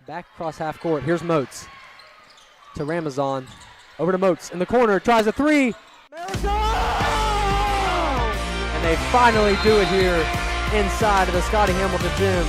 Back across half court. Here's Moats to Ramazan. Over to Moats in the corner. Tries a three. Miracle! And they finally do it here inside of the Scotty Hamilton gym.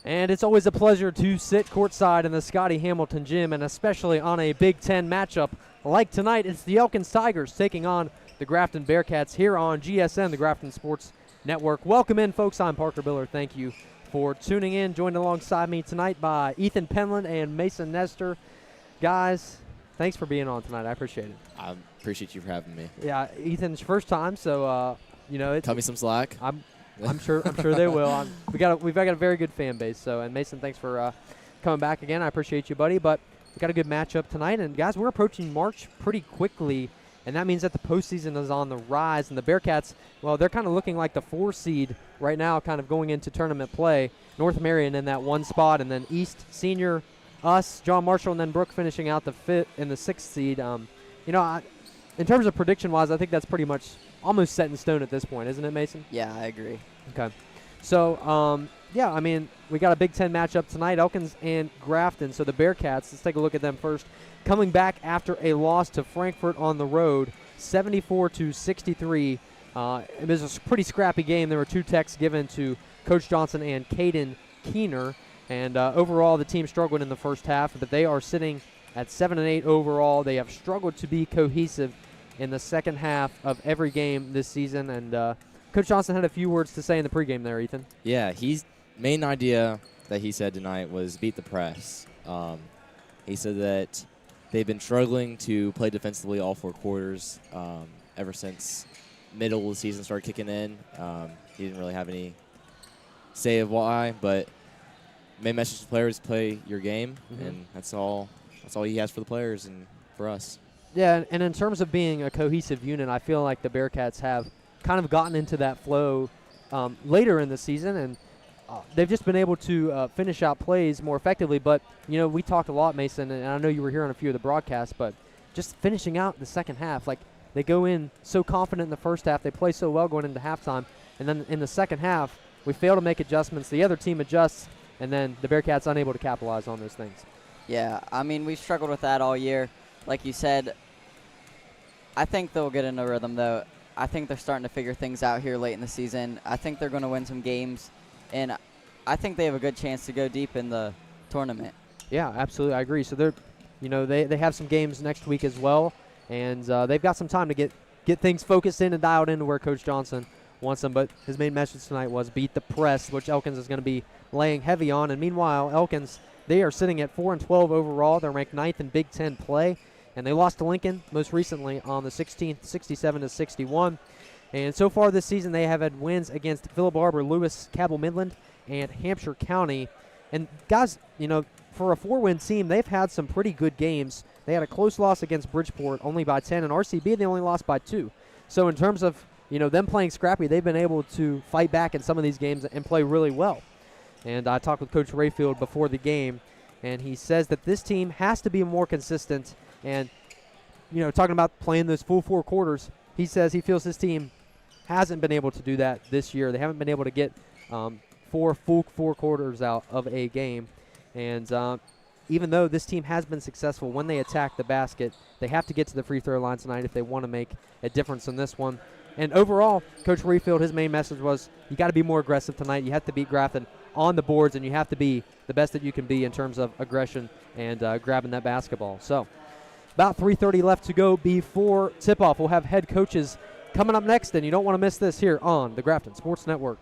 And it's always a pleasure to sit courtside in the Scotty Hamilton gym, and especially on a Big Ten matchup like tonight. It's the Elkins Tigers taking on the Grafton Bearcats here on GSN, the Grafton Sports Network. Welcome in, folks. I'm Parker Biller. Thank you for tuning in. Joined alongside me tonight by Ethan Penland and Mason Nestor. Guys, thanks for being on tonight. I appreciate it. I appreciate you for having me. Yeah, Ethan's first time, so cut me some slack. I'm sure they will. We've got a very good fan base. So, and Mason, thanks for coming back again. I appreciate you, buddy. But we got a good matchup tonight, and guys, we're approaching March pretty quickly, and that means that the postseason is on the rise. And the Bearcats, well, they're kind of looking like the 4 seed right now, kind of going into tournament play. North Marion in that 1 spot, and then East Senior, us, John Marshall, and then Brooke finishing out the 5th and the 6th seed. In terms of prediction-wise, I think that's pretty much almost set in stone at this point, isn't it, Mason? Yeah, I agree. Okay. So, we got a Big Ten matchup tonight, Elkins and Grafton. So the Bearcats, let's take a look at them first. Coming back after a loss to Frankfort on the road, 74-63. It was a pretty scrappy game. There were 2 techs given to Coach Johnson and Caden Keener. And overall, the team struggled in the first half, but they are sitting at 7-8 overall. They have struggled to be cohesive in the second half of every game this season. And Coach Johnson had a few words to say in the pregame there, Ethan. Yeah, his main idea that he said tonight was beat the press. He said that they've been struggling to play defensively all 4 quarters ever since middle of the season started kicking in. He didn't really have any say of why, but main message to players: play your game, and that's all he has for the players and for us. Yeah, and in terms of being a cohesive unit, I feel like the Bearcats have kind of gotten into that flow later in the season, and they've just been able to finish out plays more effectively. But, we talked a lot, Mason, and I know you were here on a few of the broadcasts, but just finishing out the second half, like they go in so confident in the first half, they play so well going into halftime, and then in the second half, we fail to make adjustments. The other team adjusts, and then the Bearcats unable to capitalize on those things. Yeah, I mean, we've struggled with that all year. Like you said, I think they'll get in a rhythm, though. I think they're starting to figure things out here late in the season. I think they're going to win some games, and I think they have a good chance to go deep in the tournament. Yeah, absolutely. I agree. So they're, they have some games next week as well, and they've got some time to get things focused in and dialed into where Coach Johnson wants them. But his main message tonight was beat the press, which Elkins is going to be laying heavy on. And meanwhile, Elkins, they are sitting at 4-12 overall. They're ranked 9th in Big Ten play. And they lost to Lincoln most recently on the 16th, 67-61. And so far this season, they have had wins against Phillip Barber, Lewis, Cabell Midland, and Hampshire County. And guys, for a 4-win team, they've had some pretty good games. They had a close loss against Bridgeport, only by 10, and RCB, they only lost by 2. So in terms of, them playing scrappy, they've been able to fight back in some of these games and play really well. And I talked with Coach Rayfield before the game, and he says that this team has to be more consistent. And, talking about playing those full 4 quarters, he says he feels his team hasn't been able to do that this year. They haven't been able to get 4 full 4 quarters out of a game. And even though this team has been successful when they attack the basket, they have to get to the free throw line tonight if they want to make a difference in this one. And overall, Coach Rayfield, his main message was you got to be more aggressive tonight. You have to beat Grafton on the boards, and you have to be the best that you can be in terms of aggression and grabbing that basketball. So about 3:30 left to go before tip-off. We'll have head coaches coming up next, and you don't want to miss this here on the Grafton Sports Network.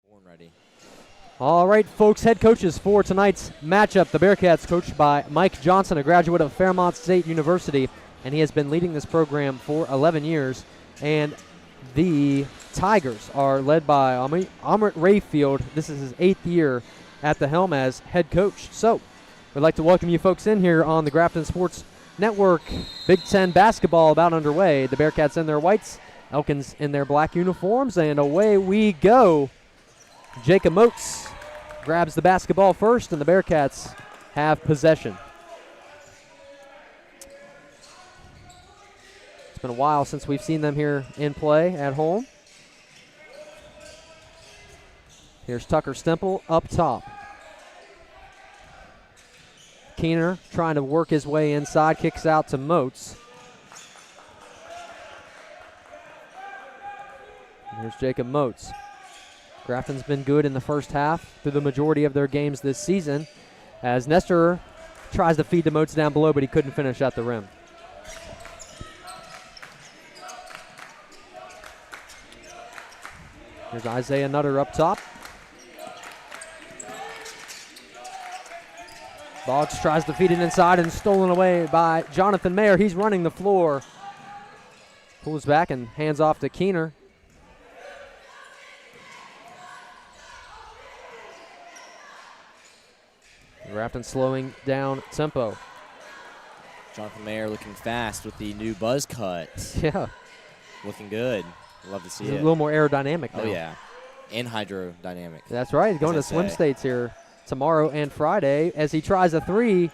Born ready. All right, folks, head coaches for tonight's matchup. The Bearcats, coached by Mike Johnson, a graduate of Fairmont State University, and he has been leading this program for 11 years. And the Tigers are led by Amrit Rayfield. This is his 8th year at the helm as head coach. So we'd like to welcome you folks in here on the Grafton Sports Network. Big Ten basketball about underway. The Bearcats in their whites, Elkins in their black uniforms, and away we go. Jacob Moats grabs the basketball first, and the Bearcats have possession. It's been a while since we've seen them here in play at home. Here's Tucker Stemple up top. Keener trying to work his way inside, kicks out to Moats. And here's Jacob Moats. Grafton's been good in the first half through the majority of their games this season, as Nestor tries to feed to Moats down below, but he couldn't finish at the rim. Here's Isaiah Nutter up top. Boggs tries to feed it inside and stolen away by Jonathan Mayer. He's running the floor. Pulls back and hands off to Keener. Grafton slowing down tempo. Jonathan Mayer looking fast with the new buzz cut. Yeah. Looking good. Love to see He's it. a little more aerodynamic now. Oh, yeah. And hydrodynamic. That's right. He's going to swim states here tomorrow and Friday as he tries a three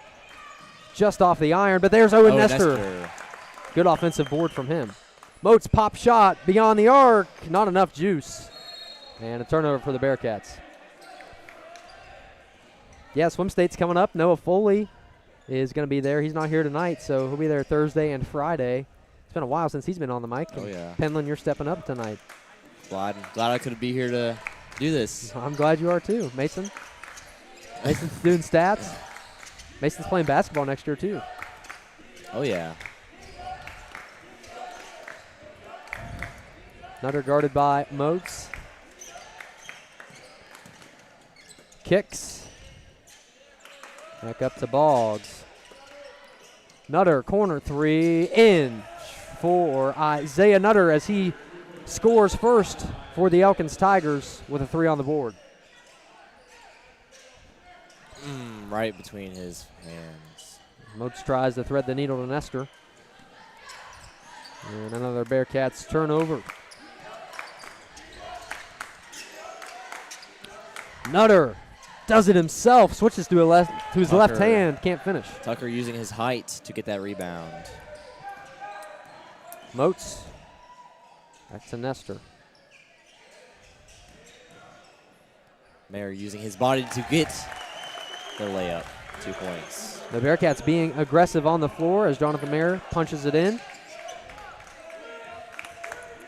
just off the iron. But there's Owen Nestor. Good offensive board from him. Moats pop shot beyond the arc. Not enough juice. And a turnover for the Bearcats. Yeah, swim state's coming up. Noah Foley is going to be there. He's not here tonight, so he'll be there Thursday and Friday. It's been a while since he's been on the mic. Oh, yeah. Penland, you're stepping up tonight. Glad I could be here to do this. I'm glad you are too. Mason's doing stats. Mason's playing basketball next year too. Oh, yeah. Nutter guarded by Moats. Kicks. Back up to Boggs. Nutter, corner three, in for Isaiah Nutter as he scores first for the Elkins Tigers with a three on the board. Right between his hands. Moats tries to thread the needle to Nestor. And another Bearcats turnover. Nutter does it himself, switches to his left hand, can't finish. Tucker using his height to get that rebound. Moats, back to Nestor. Mayer using his body to get the layup, 2 points. The Bearcats being aggressive on the floor as Jonathan Mayer punches it in.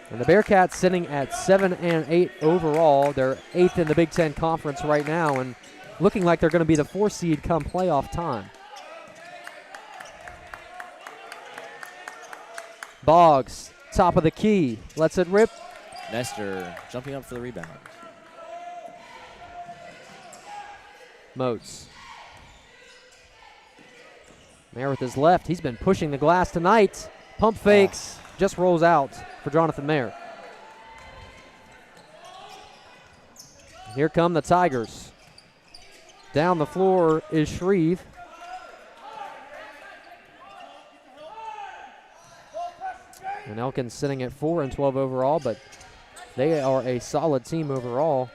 And the Bearcats sitting at 7-8 overall. They're 8th in the Big Ten Conference right now and looking like they're going to be the 4 seed come playoff time. Boggs, top of the key, lets it rip. Nestor jumping up for the rebound. Moats. Mayer with his left. He's been pushing the glass tonight. Pump fakes, just rolls out for Jonathan Mayer. Here come the Tigers. Down the floor is Shreve. And Elkins sitting at 4-12 overall, but they are a solid team overall.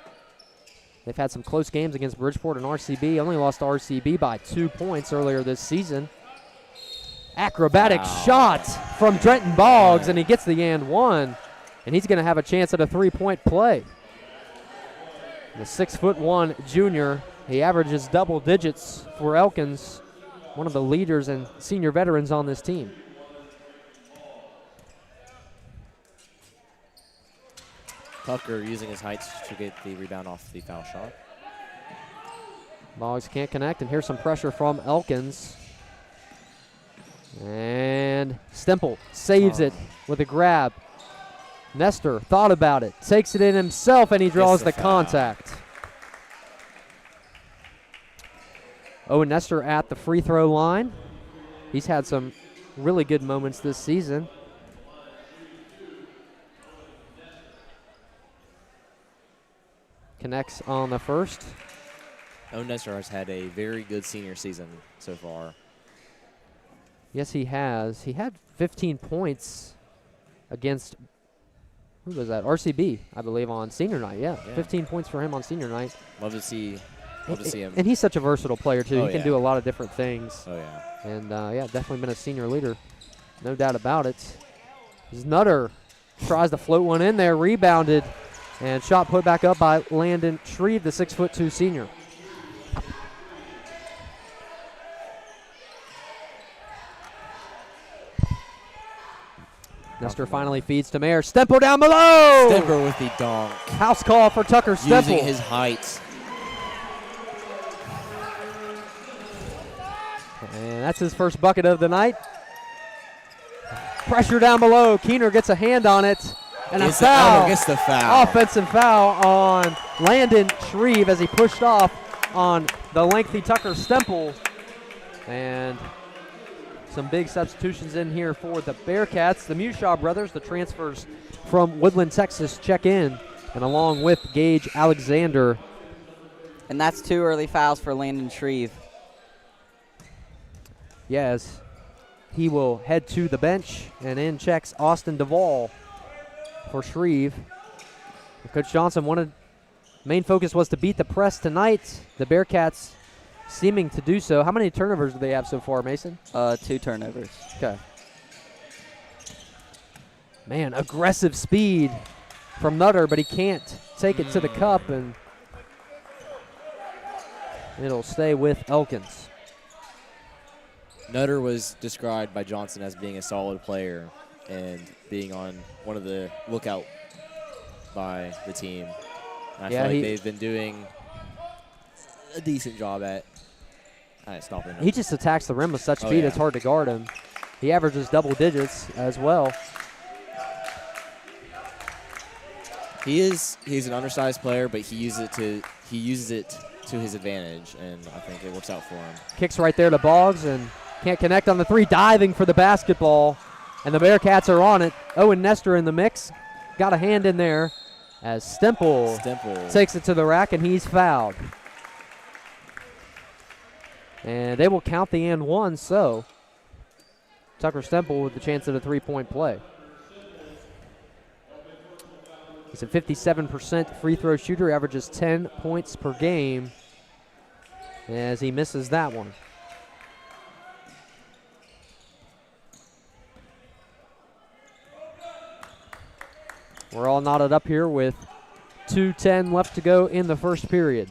They've had some close games against Bridgeport and RCB. Only lost to RCB by 2 points earlier this season. Acrobatic shot from Trenton Boggs, and he gets the and one. And he's going to have a chance at a three-point play. The 6'1" junior, he averages double digits for Elkins, one of the leaders and senior veterans on this team. Tucker using his height to get the rebound off the foul shot. Boggs can't connect, and here's some pressure from Elkins. And Stemple saves it with a grab. Nestor thought about it, takes it in himself, and he draws the the foul. contact. Owen Nestor at the free throw line. He's had some really good moments this season. Connects on the first. Owen Nestor has had a very good senior season so far. Yes, he has. He had 15 points against, who was that? RCB, I believe, on senior night. Yeah, 15 points for him on senior night. Love to see him. And he's such a versatile player, too. Oh, he can do a lot of different things. Oh, yeah. And, yeah, definitely been a senior leader. No doubt about it. Nutter tries to float one in there, rebounded, and shot put back up by Landon Shreve, the 6'2" senior. Nestor finally feeds to Mayer. Stemple down below! Stemper with the donk. House call for Tucker Stemple. Using his height. And that's his first bucket of the night. Pressure down below. Keener gets a hand on it. And a foul. Gets the foul. Offensive foul on Landon Shreve as he pushed off on the lengthy Tucker Stemple. And some big substitutions in here for the Bearcats. The Mushaw brothers, the transfers from Woodland, Texas, check in. And along with Gage Alexander. And that's 2 early fouls for Landon Shreve. Yes, he will head to the bench, and in checks Austin Duvall for Shreve. Coach Johnson main focus was to beat the press tonight. The Bearcats seeming to do so. How many turnovers do they have so far, Mason? 2 turnovers. Okay. Man, aggressive speed from Nutter, but he can't take it to the cup, and it'll stay with Elkins. Nutter was described by Johnson as being a solid player and being on one of the lookout by the team. And I feel like they've been doing a decent job at stopping him. He just attacks the rim with such speed, it's hard to guard him. He averages double digits as well. He's an undersized player, but he uses it to his advantage, and I think it works out for him. Kicks right there to Boggs and can't connect on the 3, diving for the basketball, and the Bearcats are on it. Owen Nestor in the mix, got a hand in there as Stemple takes it to the rack, and he's fouled. And they will count the and one, so Tucker Stemple with the chance at a 3-point play. He's a 57% free throw shooter, averages 10 points per game as he misses that one. We're all knotted up here with 2:10 left to go in the first period.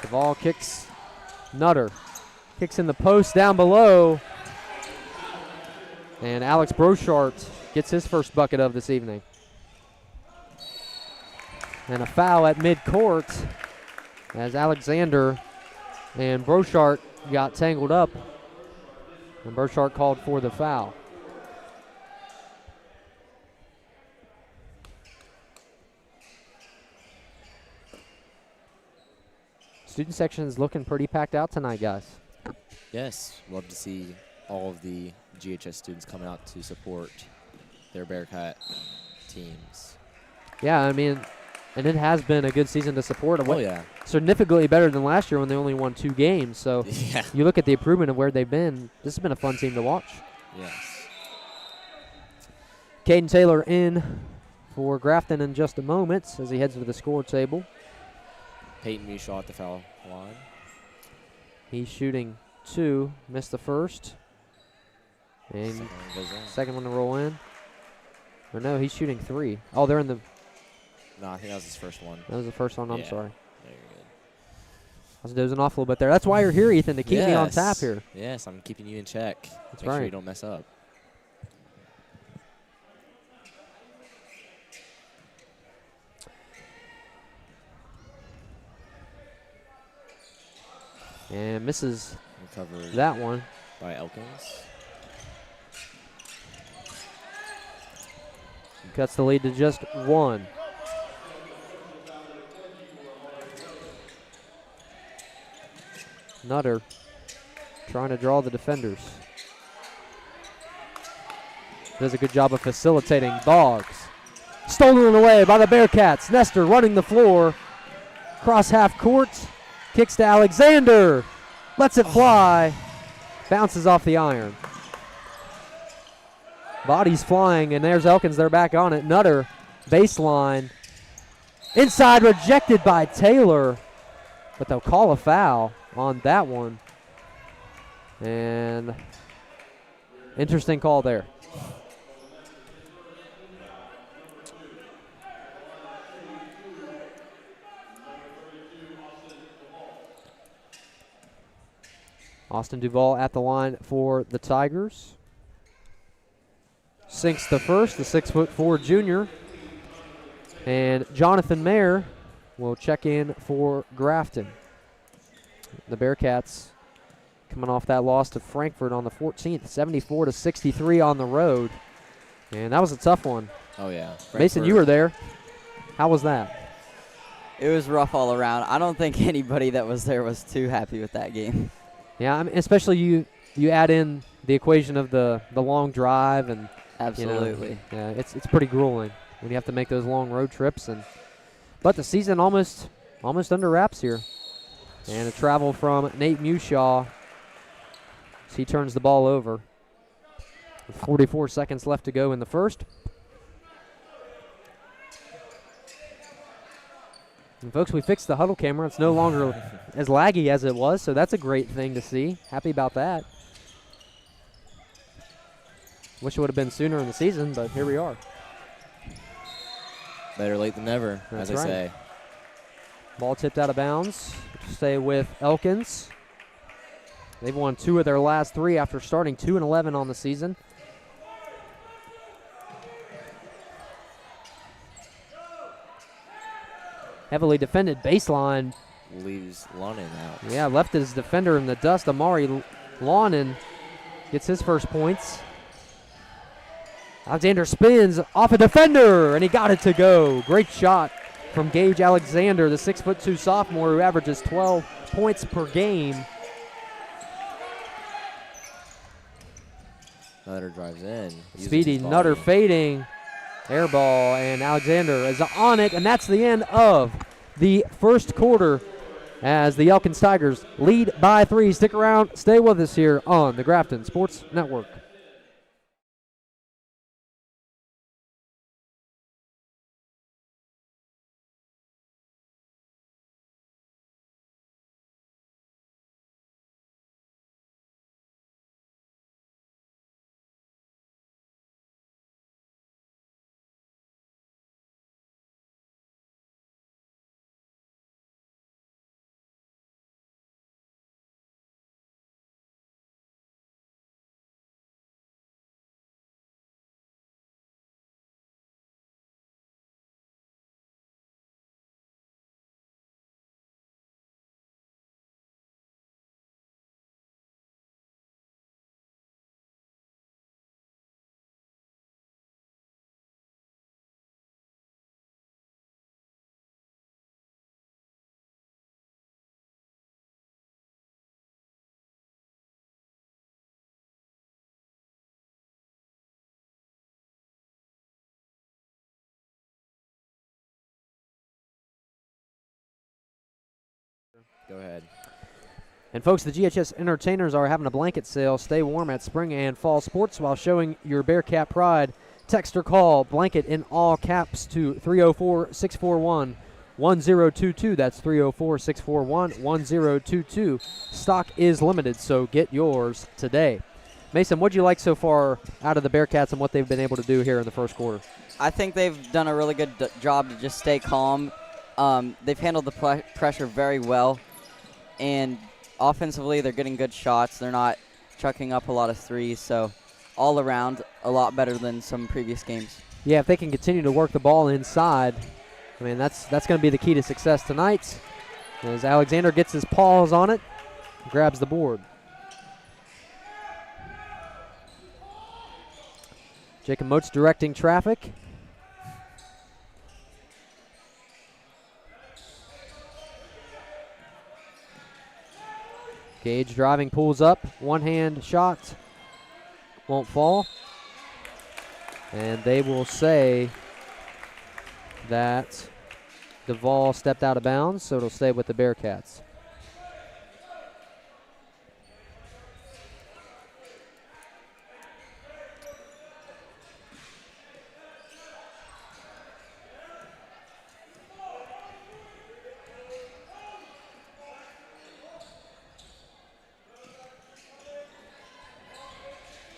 Duvall kicks. Nutter kicks in the post down below. And Alex Brochart gets his first bucket of this evening. And a foul at midcourt as Alexander and Brochart got tangled up, and Brochart called for the foul. Student section is looking pretty packed out tonight, guys. Yes, love to see all of the GHS students coming out to support their Bearcat teams. Yeah, I mean, and it has been a good season to support. Oh, yeah. Significantly better than last year when they only won 2 games. So you look at the improvement of where they've been. This has been a fun team to watch. Yes. Caden Taylor in for Grafton in just a moment as he heads to the score table. Peyton Mushaw at the foul line. He's shooting 2, missed the first. And second one to roll in. Or no, he's shooting 3. Oh, they're in the... No, I think that was his first one. That was the first one, I'm sorry. Yeah, you're good. I was dozing off a little bit there. That's why you're here, Ethan, to keep me on tap here. Yes, I'm keeping you in check. That's Make right. sure you don't mess up. And misses Recovered that one. by Elkins. Cuts the lead to just 1. Nutter trying to draw the defenders. Does a good job of facilitating. Boggs stolen away by the Bearcats. Nestor running the floor. Cross half court. Kicks to Alexander. Lets it fly. Bounces off the iron. Bodies flying, and there's Elkins. They're back on it. Nutter, baseline. Inside, rejected by Taylor. But they'll call a foul on that one. And interesting call there. Austin Duvall at the line for the Tigers. Sinks the first, the 6'4" junior. And Jonathan Mayer will check in for Grafton. The Bearcats coming off that loss to Frankfurt on the 14th, 74-63 on the road. And that was a tough one. Oh, yeah. Mason, you were there. How was that? It was rough all around. I don't think anybody that was there was too happy with that game. Yeah, I mean, especially you add in the equation of the long drive and Absolutely. yeah, it's pretty grueling when you have to make those long road trips. But the season almost under wraps here. And a travel from Nate Mushaw as he turns the ball over. With 44 seconds left to go in the first. And folks, we fixed the huddle camera. It's no longer as laggy as it was, so that's a great thing to see. Happy about that. Wish it would have been sooner in the season, but here we are. Better late than never, That's as I right. say. Ball tipped out of bounds. Stay with Elkins. They've won 2 of their last 3 after starting 2-11 on the season. Heavily defended baseline. Leaves Lonin out. Yeah, left his defender in the dust. Amari Lonin gets his first points. Alexander spins off a defender, and he got it to go. Great shot from Gage Alexander, the 6'2" sophomore who averages 12 points per game. Nutter drives in. Speedy Nutter fading. Air ball, and Alexander is on it, and that's the end of the first quarter as the Elkins Tigers lead by 3. Stick around, stay with us here on the Grafton Sports Network. Go ahead. And folks, the GHS entertainers are having a blanket sale. Stay warm at spring and fall sports while showing your Bearcat pride. Text or call blanket in all caps to 304-641-1022. That's 304-641-1022. Stock is limited, so get yours today. Mason, what do you like so far out of the Bearcats and what they've been able to do here in the first quarter? I think they've done a really good job to just stay calm. They've handled the pressure very well. And offensively, they're getting good shots. They're not chucking up a lot of threes. So all around, a lot better than some previous games. Yeah, if they can continue to work the ball inside, I mean, that's going to be the key to success tonight. As Alexander gets his paws on it, grabs the board. Jacob Moats directing traffic. Gage driving, pulls up. One-hand shot. Won't fall. And they will say that Duvall stepped out of bounds, so it'll stay with the Bearcats.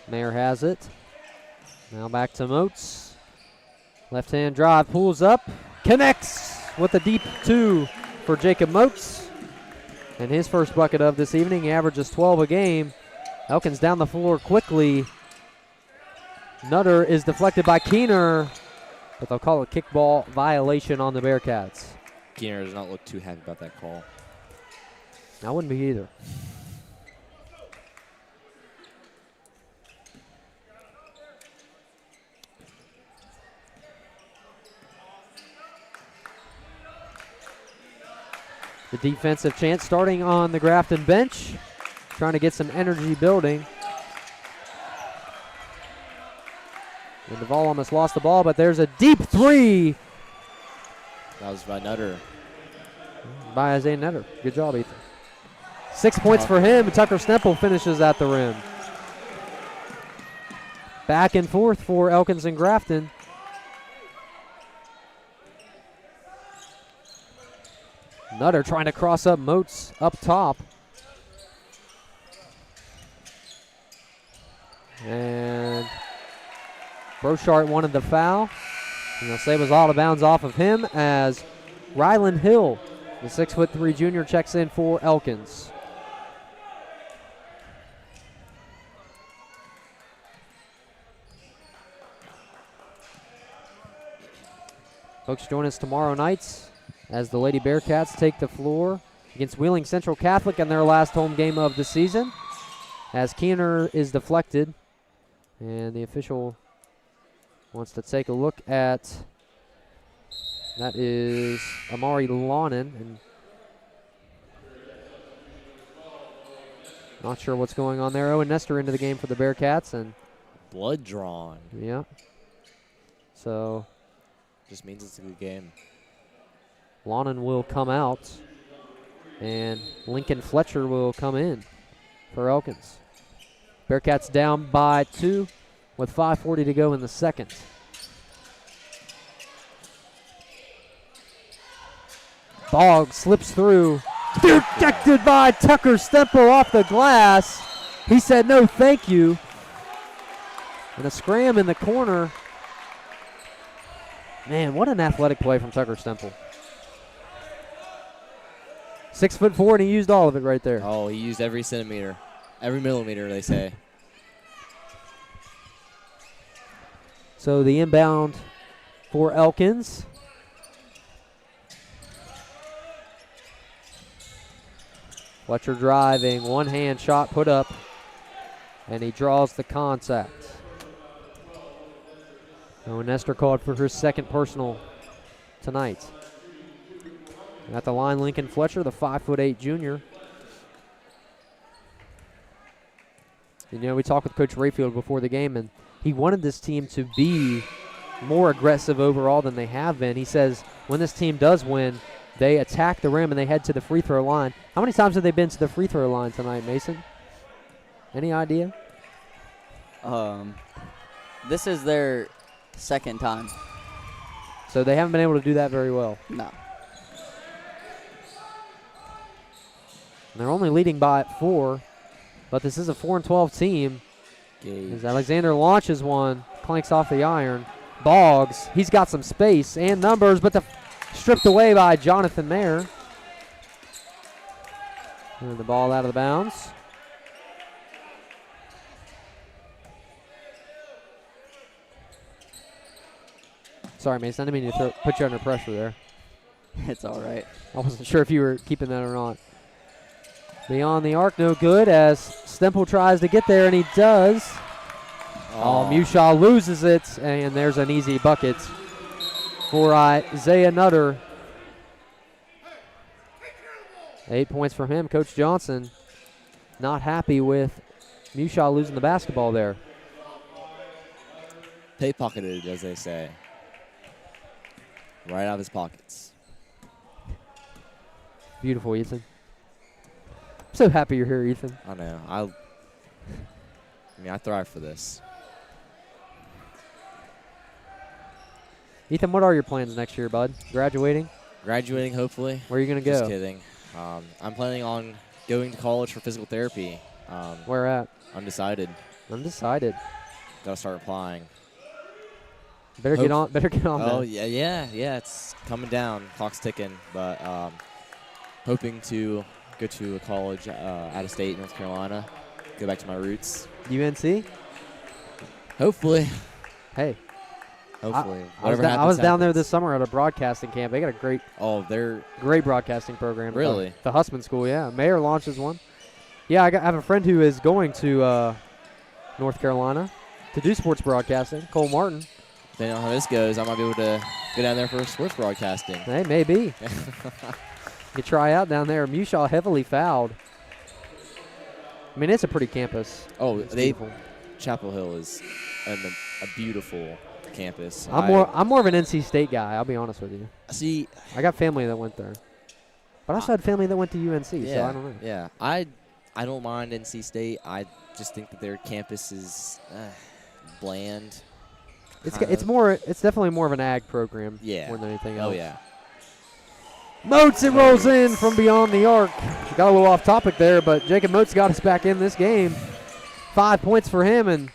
Mayer has it. Now back to Moats. Left-hand drive, pulls up, connects with a deep 2 for Jacob Moats. And his first bucket of this evening. He averages 12 a game. Elkins down the floor quickly. Nutter is deflected by Keener, but they'll call a kickball violation on the Bearcats. Keener does not look too happy about that call. I wouldn't be either. The defensive chance starting on the Grafton bench, trying to get some energy building. And Duvall almost lost the ball, but there's a deep 3. That was by Nutter. By Isaiah Nutter. Good job, Ethan. 6 points for him. Tucker Stemple finishes at the rim. Back and forth for Elkins and Grafton. Nutter trying to cross up Moats up top. And Brochart wanted the foul. And they'll say it was out of bounds off of him as Ryland Hill, the 6'3" junior, checks in for Elkins. Folks, join us tomorrow night as the Lady Bearcats take the floor against Wheeling Central Catholic in their last home game of the season. As Keener is deflected, and the official wants to take a look at, that is Amari Lawnon. And not sure what's going on there. Owen Nestor into the game for the Bearcats. And blood drawn. Yeah. So just means it's a good game. Lawnon will come out, and Lincoln Fletcher will come in for Elkins. Bearcats down by 2 with 5:40 to go in the second. Boggs slips through. Rejected by Tucker Stemple off the glass. He said no thank you. And a scram in the corner. Man, what an athletic play from Tucker Stemple. 6'4", and he used all of it right there. Oh, he used every centimeter. Every millimeter, they say. So the inbound for Elkins. Fletcher driving, one-hand shot put up, and he draws the contact. Owen Nestor called for her second personal tonight. At the line, Lincoln Fletcher, the 5'8" junior. You know, we talked with Coach Rayfield before the game, and he wanted this team to be more aggressive overall than they have been. He says when this team does win, they attack the rim and they head to the free throw line. How many times have they been to the free throw line tonight, Mason? Any idea? This is their second time. So they haven't been able to do that very well. No. And they're only leading by 4, but this is a 4-12 team. As Alexander launches one, clanks off the iron. Boggs, he's got some space and numbers, but stripped away by Jonathan Mayer. And the ball out of the bounds. Sorry, Mason, I didn't mean to put you under pressure there. It's all right. I wasn't sure if you were keeping that or not. Beyond the arc, no good as Stemple tries to get there, and he does. Oh, Mushaw loses it, and there's an easy bucket for Isaiah Nutter. 8 points from him. Coach Johnson not happy with Mushaw losing the basketball there. Pocketed, as they say. Right out of his pockets. Beautiful, Ethan. I'm so happy you're here, Ethan. I know. I thrive for this. Ethan, what are your plans next year, bud? Graduating? Graduating, hopefully. Where are you going to go? Just kidding. I'm planning on going to college for physical therapy. Where at? Undecided. Undecided. Gotta start applying. Better get on Oh, that. yeah. It's coming down. Clock's ticking. But hoping to go to a college out of state, North Carolina. Go back to my roots. UNC? Hopefully. Hey. Hopefully. I was down there this summer at a broadcasting camp. They got a they're great broadcasting program. Really? The Hussman School, yeah. Mayor launches one. Yeah, I have a friend who is going to North Carolina to do sports broadcasting, Cole Martin. Depending on how this goes, I might be able to go down there for sports broadcasting. Hey, maybe. You try out down there. Mushaw heavily fouled. I mean, it's a pretty campus. It's beautiful. Chapel Hill is a beautiful campus. I'm more of an NC State guy, I'll be honest with you. See, I got family that went there. But I also had family that went to UNC, so I don't know. Yeah, I don't mind NC State. I just think that their campus is bland. It's definitely more of an ag program more than anything else. Oh, yeah. Moats, it rolls in from beyond the arc. We got a little off topic there, but Jacob Moats got us back in this game. 5 points for him and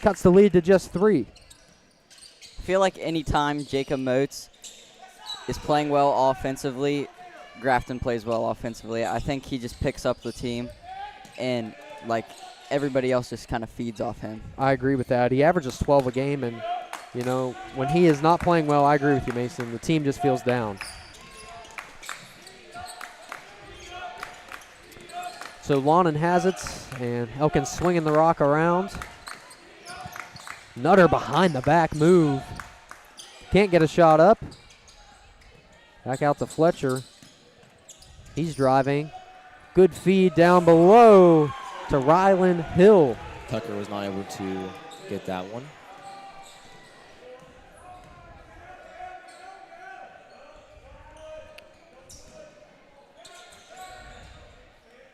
cuts the lead to just 3. I feel like anytime Jacob Moats is playing well offensively, Grafton plays well offensively. I think he just picks up the team, and everybody else just kind of feeds off him. I agree with that. He averages 12 a game, and when he is not playing well, I agree with you, Mason. The team just feels down. So Lawnon has it, and Elkins swinging the rock around. Nutter behind the back move. Can't get a shot up. Back out to Fletcher. He's driving. Good feed down below to Ryland Hill. Tucker was not able to get that one.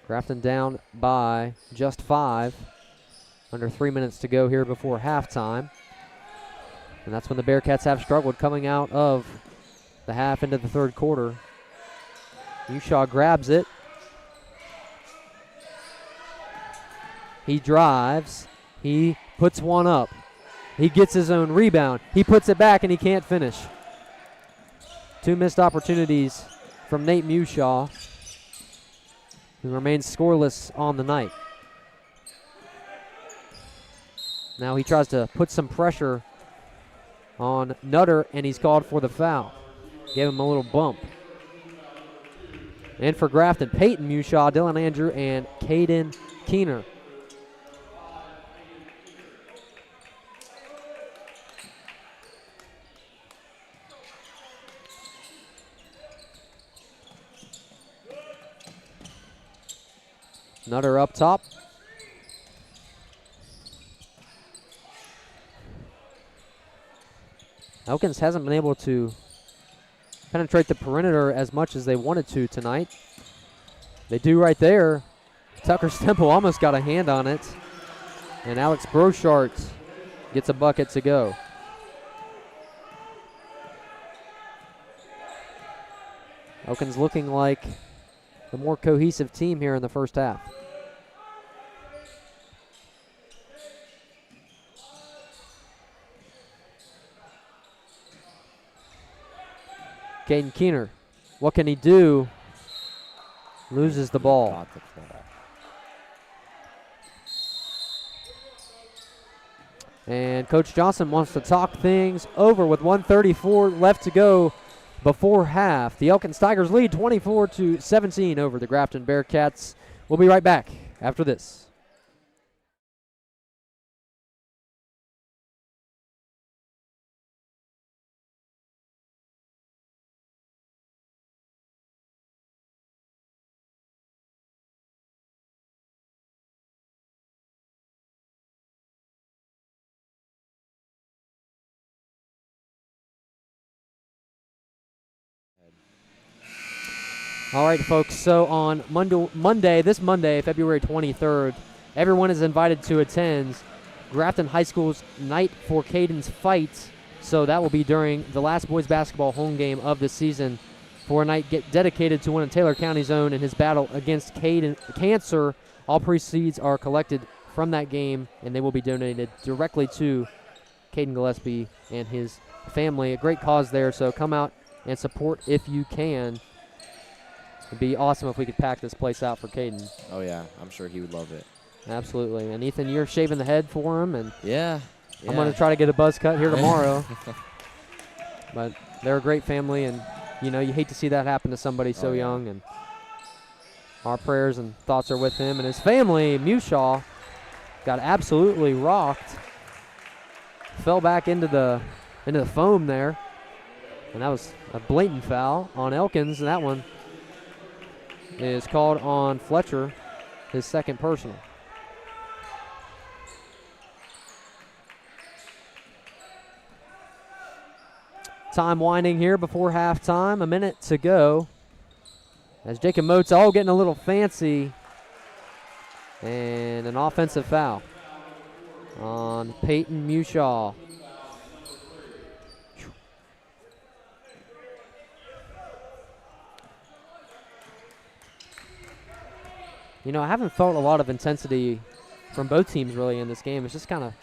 Grafton down by just 5. Under 3 minutes to go here before halftime. And that's when the Bearcats have struggled coming out of the half into the third quarter. Mushaw grabs it. He drives. He puts one up. He gets his own rebound. He puts it back and he can't finish. 2 missed opportunities from Nate Mushaw, who remains scoreless on the night. Now he tries to put some pressure on Nutter, and he's called for the foul. Gave him a little bump. And for Grafton, Peyton Mushaw, Dylan Andrew, and Caden Keener. Nutter up top. Elkins hasn't been able to penetrate the perimeter as much as they wanted to tonight. They do right there. Tucker Stemple almost got a hand on it. And Alex Brochart gets a bucket to go. Elkins looking like the more cohesive team here in the first half. Caden Keener, what can he do? Loses the ball. And Coach Johnson wants to talk things over with 1:34 left to go before half. The Elkins Tigers lead 24-17 over the Grafton Bearcats. We'll be right back after this. All right, folks. So on this Monday, February 23rd, everyone is invited to attend Grafton High School's Night for Caden's Fight. So that will be during the last boys basketball home game of the season for a night dedicated to one of Taylor County's own in his battle against cancer. All proceeds are collected from that game, and they will be donated directly to Caden Gillespie and his family. A great cause there, so come out and support if you can. It'd be awesome if we could pack this place out for Caden. Oh, yeah. I'm sure he would love it. Absolutely. And, Ethan, you're shaving the head for him. And Yeah. I'm going to try to get a buzz cut here tomorrow. But they're a great family, and, you hate to see that happen to somebody so young. And our prayers and thoughts are with him and his family. Mushaw got absolutely rocked. Fell back into the foam there. And that was a blatant foul on Elkins, and that one is called on Fletcher, his second personal. Time winding here before halftime. A minute to go. As Jacob Moats all getting a little fancy. And an offensive foul on Peyton Mushaw. I haven't felt a lot of intensity from both teams really in this game. It's just kind of,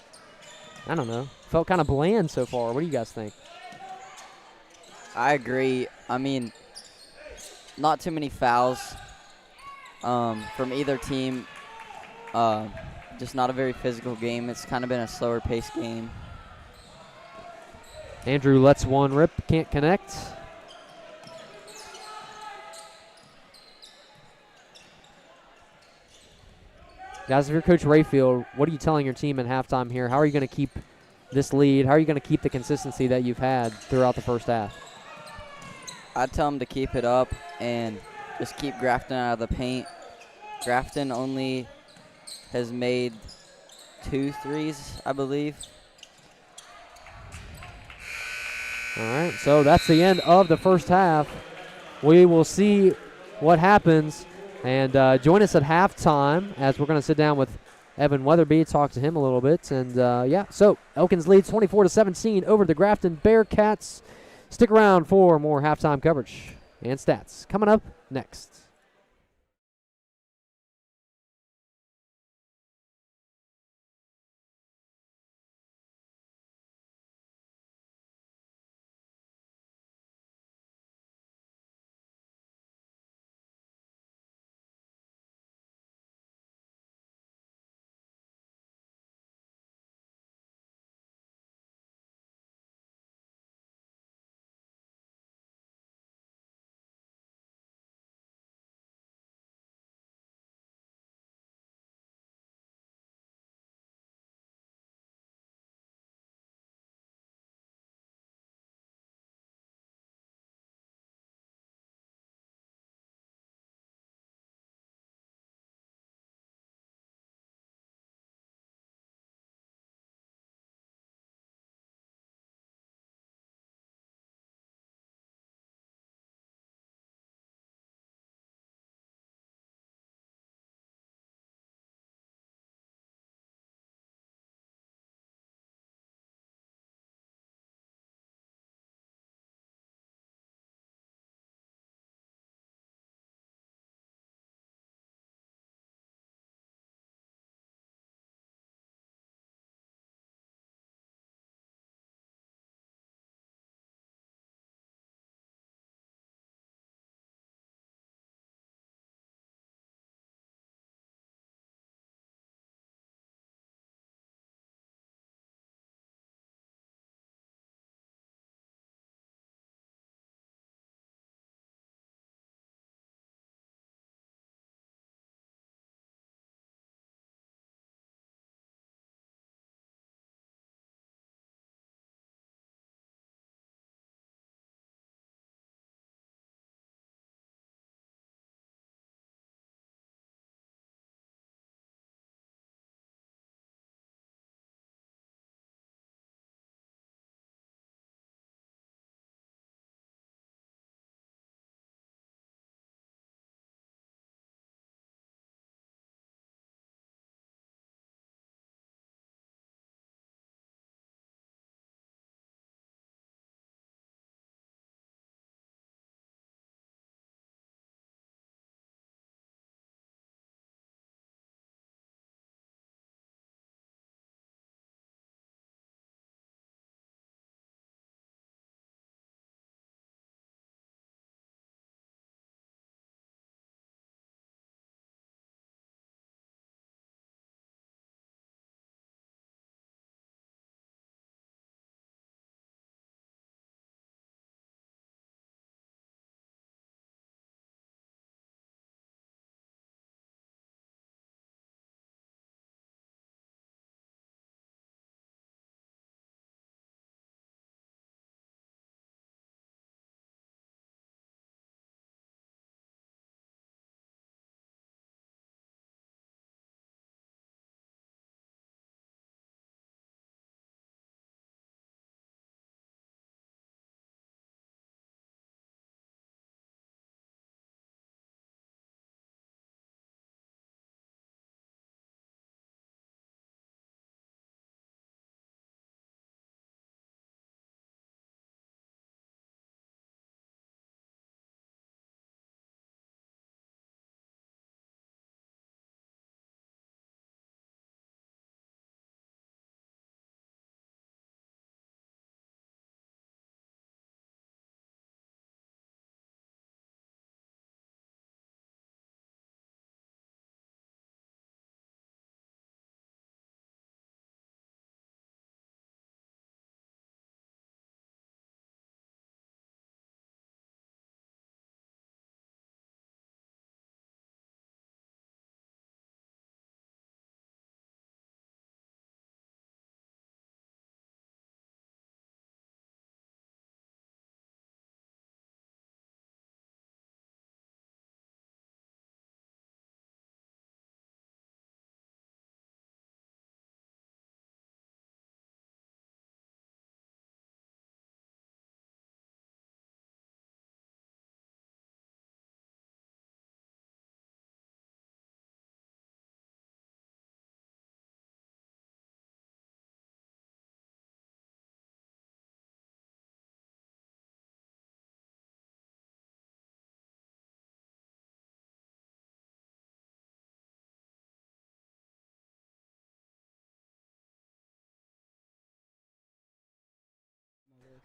I don't know, felt kind of bland so far. What do you guys think? I agree. I mean, not too many fouls from either team. Just not a very physical game. It's kind of been a slower paced game. Andrew lets one rip, can't connect. Guys, if you're Coach Rayfield, what are you telling your team at halftime here? How are you going to keep this lead? How are you going to keep the consistency that you've had throughout the first half? I'd tell them to keep it up and just keep Grafton out of the paint. Grafton only has made 2 threes, I believe. All right, so that's the end of the first half. We will see what happens. And join us at halftime as we're going to sit down with Evan Weatherby, talk to him a little bit. And, so Elkins leads 24-17 over the Grafton Bearcats. Stick around for more halftime coverage and stats coming up next.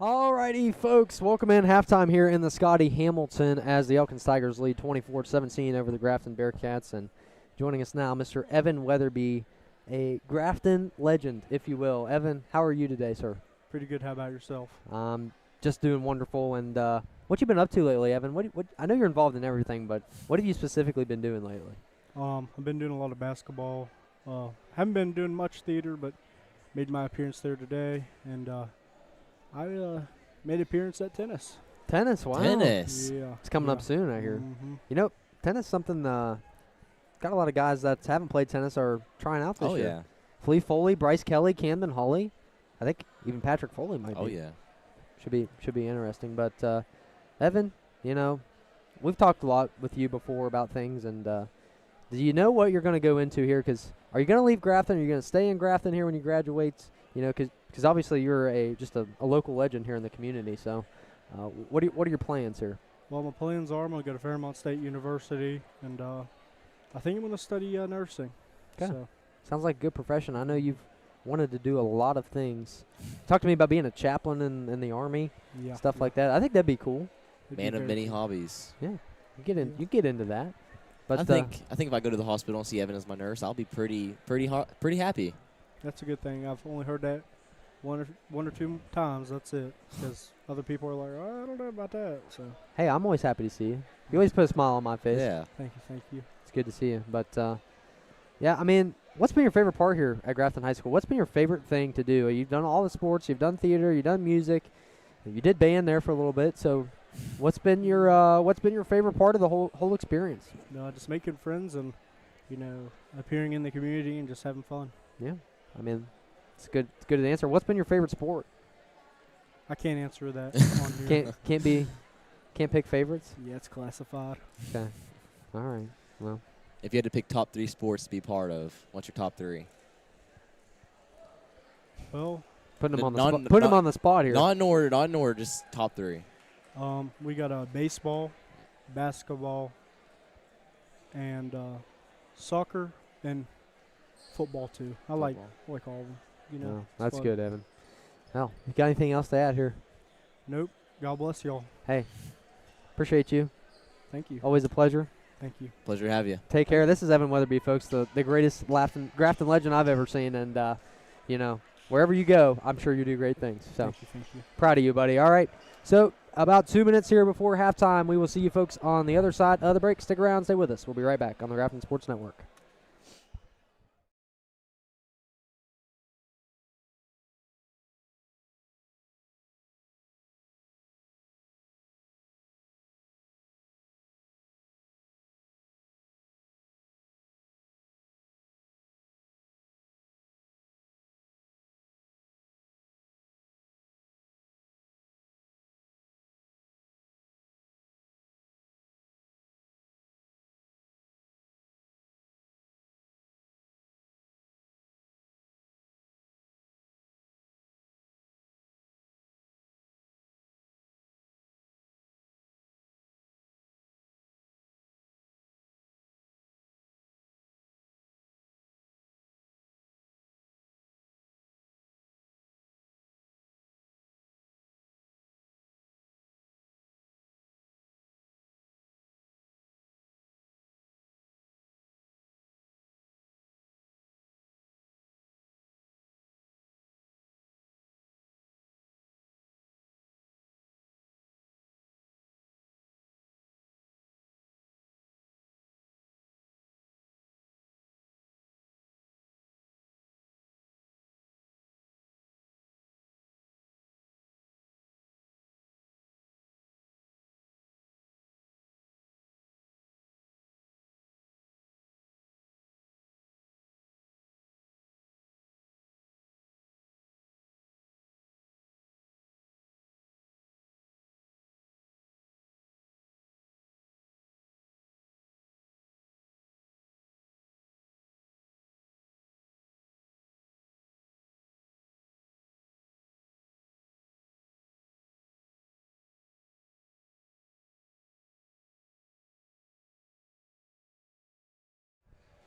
Alrighty, folks, welcome in halftime here in the Scotty Hamilton as the Elkins Tigers lead 24-17 over the Grafton Bearcats. And joining us now, Mr. Evan Weatherby, a Grafton legend, if you will. Evan, how are you today, sir? Pretty good. How about yourself? Just doing wonderful. And what you been up to lately, Evan? What I know you're involved in everything, but what have you specifically been doing lately? I've been doing a lot of basketball. Haven't been doing much theater, but made my appearance there today, and I made an appearance at tennis. Tennis, wow. Tennis. Yeah, It's coming up soon, I hear. Mm-hmm. You know, tennis is something got a lot of guys that haven't played tennis are trying out this Oh, year. yeah. Flea Foley, Bryce Kelly, Camden Hawley. I think even Patrick Foley might be. Oh, yeah. Should be interesting. But, Evan, you know, we've talked a lot with you before about things, and do you know what you're going to go into here? Because are you going to leave Grafton? Are you going to stay in Grafton here when you graduate? You know, because obviously you're just a local legend here in the community. So what are your plans here? Well, my plans are I'm going to go to Fairmont State University, and I think I'm going to study nursing. Okay. So. Sounds like a good profession. I know you've wanted to do a lot of things. Talk to me about being a chaplain in the Army, Yeah, stuff like that. I think that'd be cool. Man of many hobbies. Yeah, you get into that. But I think if I go to the hospital and see Evan as my nurse, I'll be pretty happy. That's a good thing. I've only heard that one or two times. That's it. Because other people are like, oh, I don't know about that. So. hey, I'm always happy to see you. You always put a smile on my face. Yeah. Thank you. It's good to see you. But yeah, I mean, what's been your favorite part here at Grafton High School? What's been your favorite thing to do? You've done all the sports. You've done theater. You've done music. You did band there for a little bit. So, what's been your favorite part of the whole experience? No, just making friends and, appearing in the community and just having fun. Yeah, I mean, it's good to answer. What's been your favorite sport? I can't answer that on here. Can't pick favorites. Yeah, it's classified. Okay, all right. Well, If you had to pick top 3 sports to be part of, what's your top 3? Well, putting them on the spot here. Not in order, just top 3. We got baseball, basketball, and soccer and football too. I like all of them. No, that's fun. good, Evan. Well, you got anything else to add here? Nope. God bless y'all. Hey, appreciate you. Thank you. Always a pleasure. Thank you. Pleasure to have you. Take care. This is Evan Weatherby, folks, the greatest Grafton legend I've ever seen. And, wherever you go, I'm sure you do great things. So Thank you. proud of you, buddy. All right. So about 2 minutes here before halftime, we will see you folks on the other side of the break. Stick around. Stay with us. We'll be right back on the Grafton Sports Network.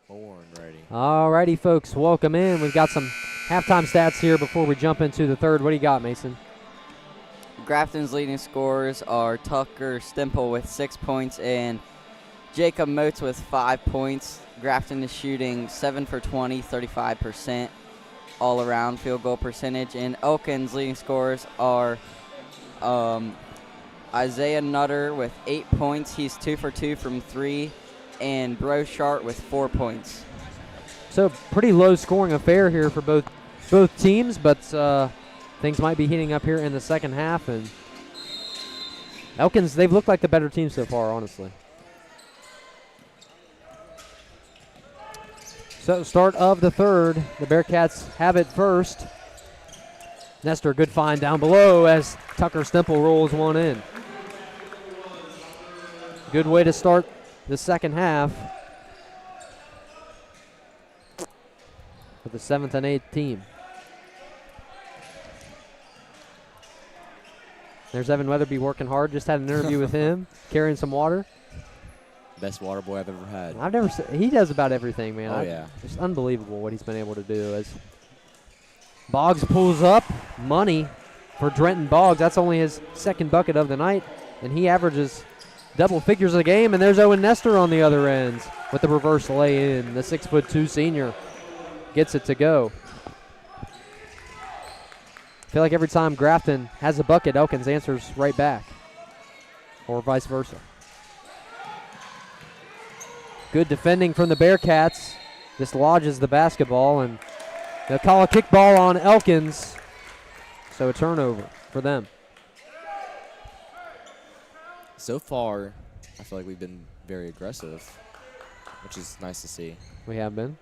Born ready. All righty, folks. Welcome in. We've got some halftime stats here before we jump into the third. What do you got, Mason? Grafton's leading scorers are Tucker Stemple with 6 points and Jacob Motes with 5 points. Grafton is shooting 7 for 20, 35% all-around field goal percentage. And Elkins' leading scorers are Isaiah Nutter with 8 points. He's 2 for 2 from 3. And Brochart with 4 points. So pretty low scoring affair here for both teams, but things might be heating up here in the second half. And Elkins, they've looked like the better team so far, honestly. So start of the third, the Bearcats have it first. Nestor, good find down below as Tucker Stemple rolls one in. Good way to start the second half for the 7th and 8th team. There's Evan Weatherby working hard. Just had an interview with him, carrying some water. Best water boy I've ever had. I've never he does about everything, man. Oh, yeah. It's unbelievable what he's been able to do. As Boggs pulls up, money for Drenton Boggs. That's only his second bucket of the night, and he averages double figures a game. And there's Owen Nestor on the other end with the reverse lay-in. The 6'2" senior gets it to go. I feel like every time Grafton has a bucket, Elkins answers right back, or vice versa. Good defending from the Bearcats. Dislodges the basketball, and they'll call a kickball on Elkins. So a turnover for them. So far, I feel like we've been very aggressive, which is nice to see. We have been.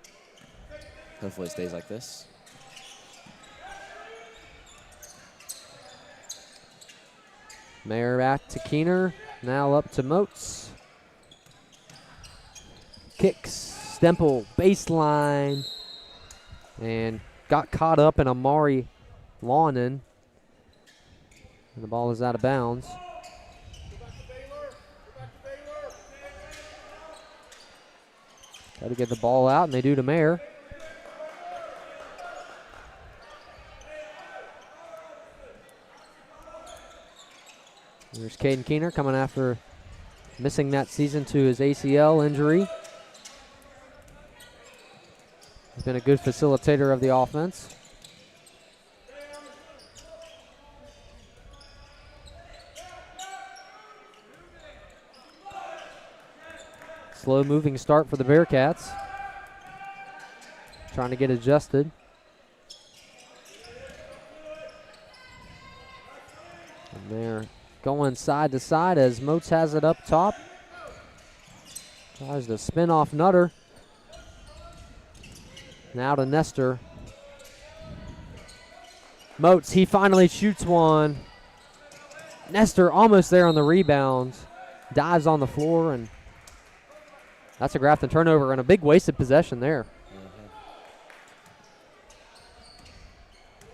Hopefully it stays like this. Mayer back to Keener. Now up to Motes. Kicks, Stemple, baseline, and got caught up in Amari Lawnon. And the ball is out of bounds. Got to get the ball out, and they do to Mayer. There's Caden Keener coming after missing that season to his ACL injury. He's been a good facilitator of the offense. Slow moving start for the Bearcats. Trying to get adjusted. And they're going side to side as Motes has it up top. Tries to spin off Nutter. Now to Nestor. Motes, he finally shoots one. Nestor almost there on the rebound. Dives on the floor, and that's a Grafton turnover and a big wasted possession there.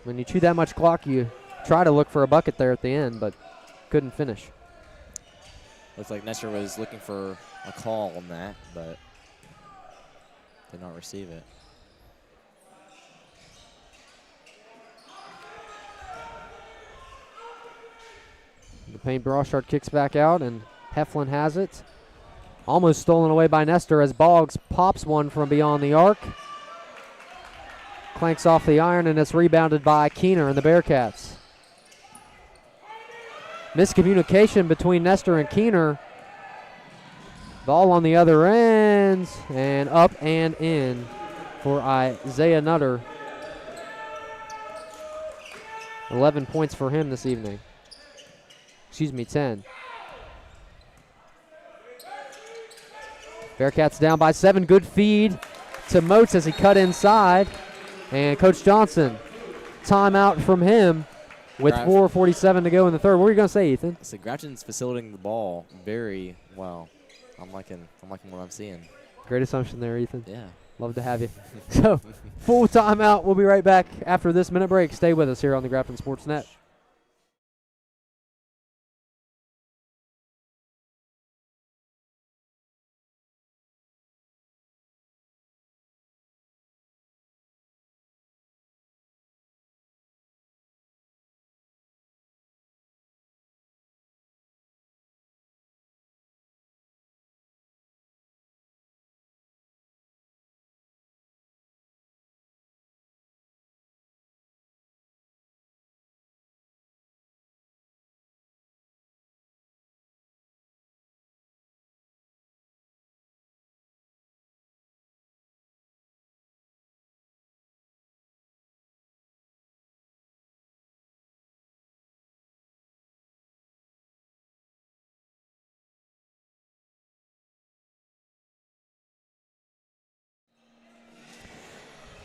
When you chew that much clock, you try to look for a bucket there at the end, but couldn't finish. Looks like Nestor was looking for a call on that, but did not receive it. The paint Brochard kicks back out, and Heflin has it. Almost stolen away by Nestor as Boggs pops one from beyond the arc. Clanks off the iron, and it's rebounded by Keener and the Bearcats. Miscommunication between Nestor and Keener. Ball on the other end, and up and in for Isaiah Nutter. 11 points for him this evening. 10. Bearcats down by 7. Good feed to Motes as he cut inside. And Coach Johnson, timeout from him with 4:47 to go in the third. What were you going to say, Ethan? So Grafton's facilitating the ball very well. I'm liking what I'm seeing. Great assumption there, Ethan. Yeah. Love to have you. So, full timeout. We'll be right back after this minute break. Stay with us here on the Grafton Sports Net.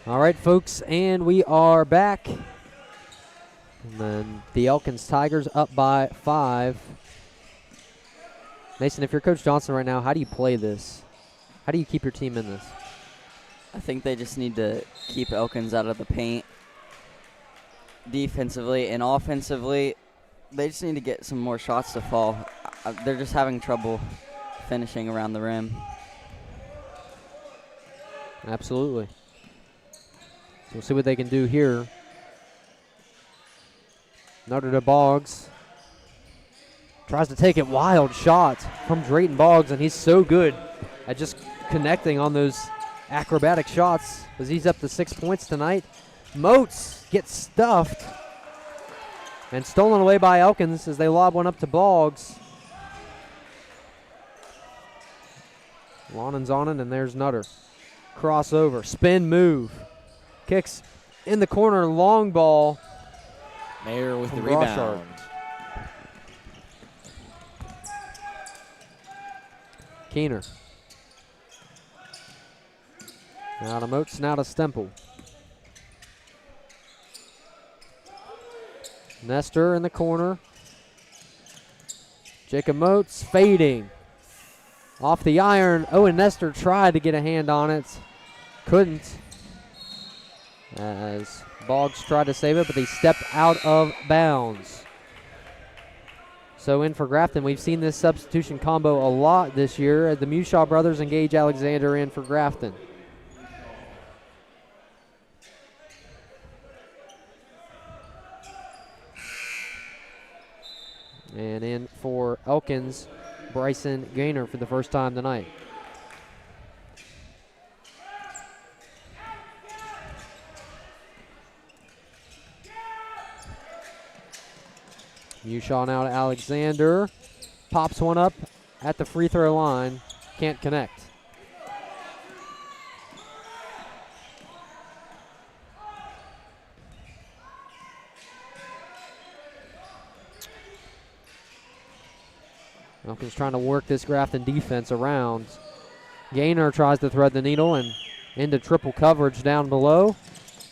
All right, folks, and we are back. And then the Elkins Tigers up by 5. Mason, if you're Coach Johnson right now, how do you play this? How do you keep your team in this? I think they just need to keep Elkins out of the paint defensively, and offensively, they just need to get some more shots to fall. They're just having trouble finishing around the rim. Absolutely. So we'll see what they can do here. Nutter to Boggs. Tries to take it, wild shot from Drayton Boggs, and he's so good at just connecting on those acrobatic shots as he's up to 6 points tonight. Moats gets stuffed and stolen away by Elkins as they lob one up to Boggs. Lonnan's on it, and there's Nutter. Crossover, spin move. Kicks in the corner, long ball. Mayer with the From rebound. Broshard. Keener. Now to Moats, now to Stemple. Nestor in the corner. Jacob Moats fading. Off the iron. Owen Nestor tried to get a hand on it. Couldn't. As Boggs tried to save it, but they stepped out of bounds. So in for Grafton, we've seen this substitution combo a lot this year. The Mushaw brothers and Gage Alexander in for Grafton. And in for Elkins, Bryson Gaynor for the first time tonight. Mushaw now to Alexander. Pops one up at the free throw line. Can't connect. Elkins trying to work this Grafton defense around. Gaynor tries to thread the needle and into triple coverage down below.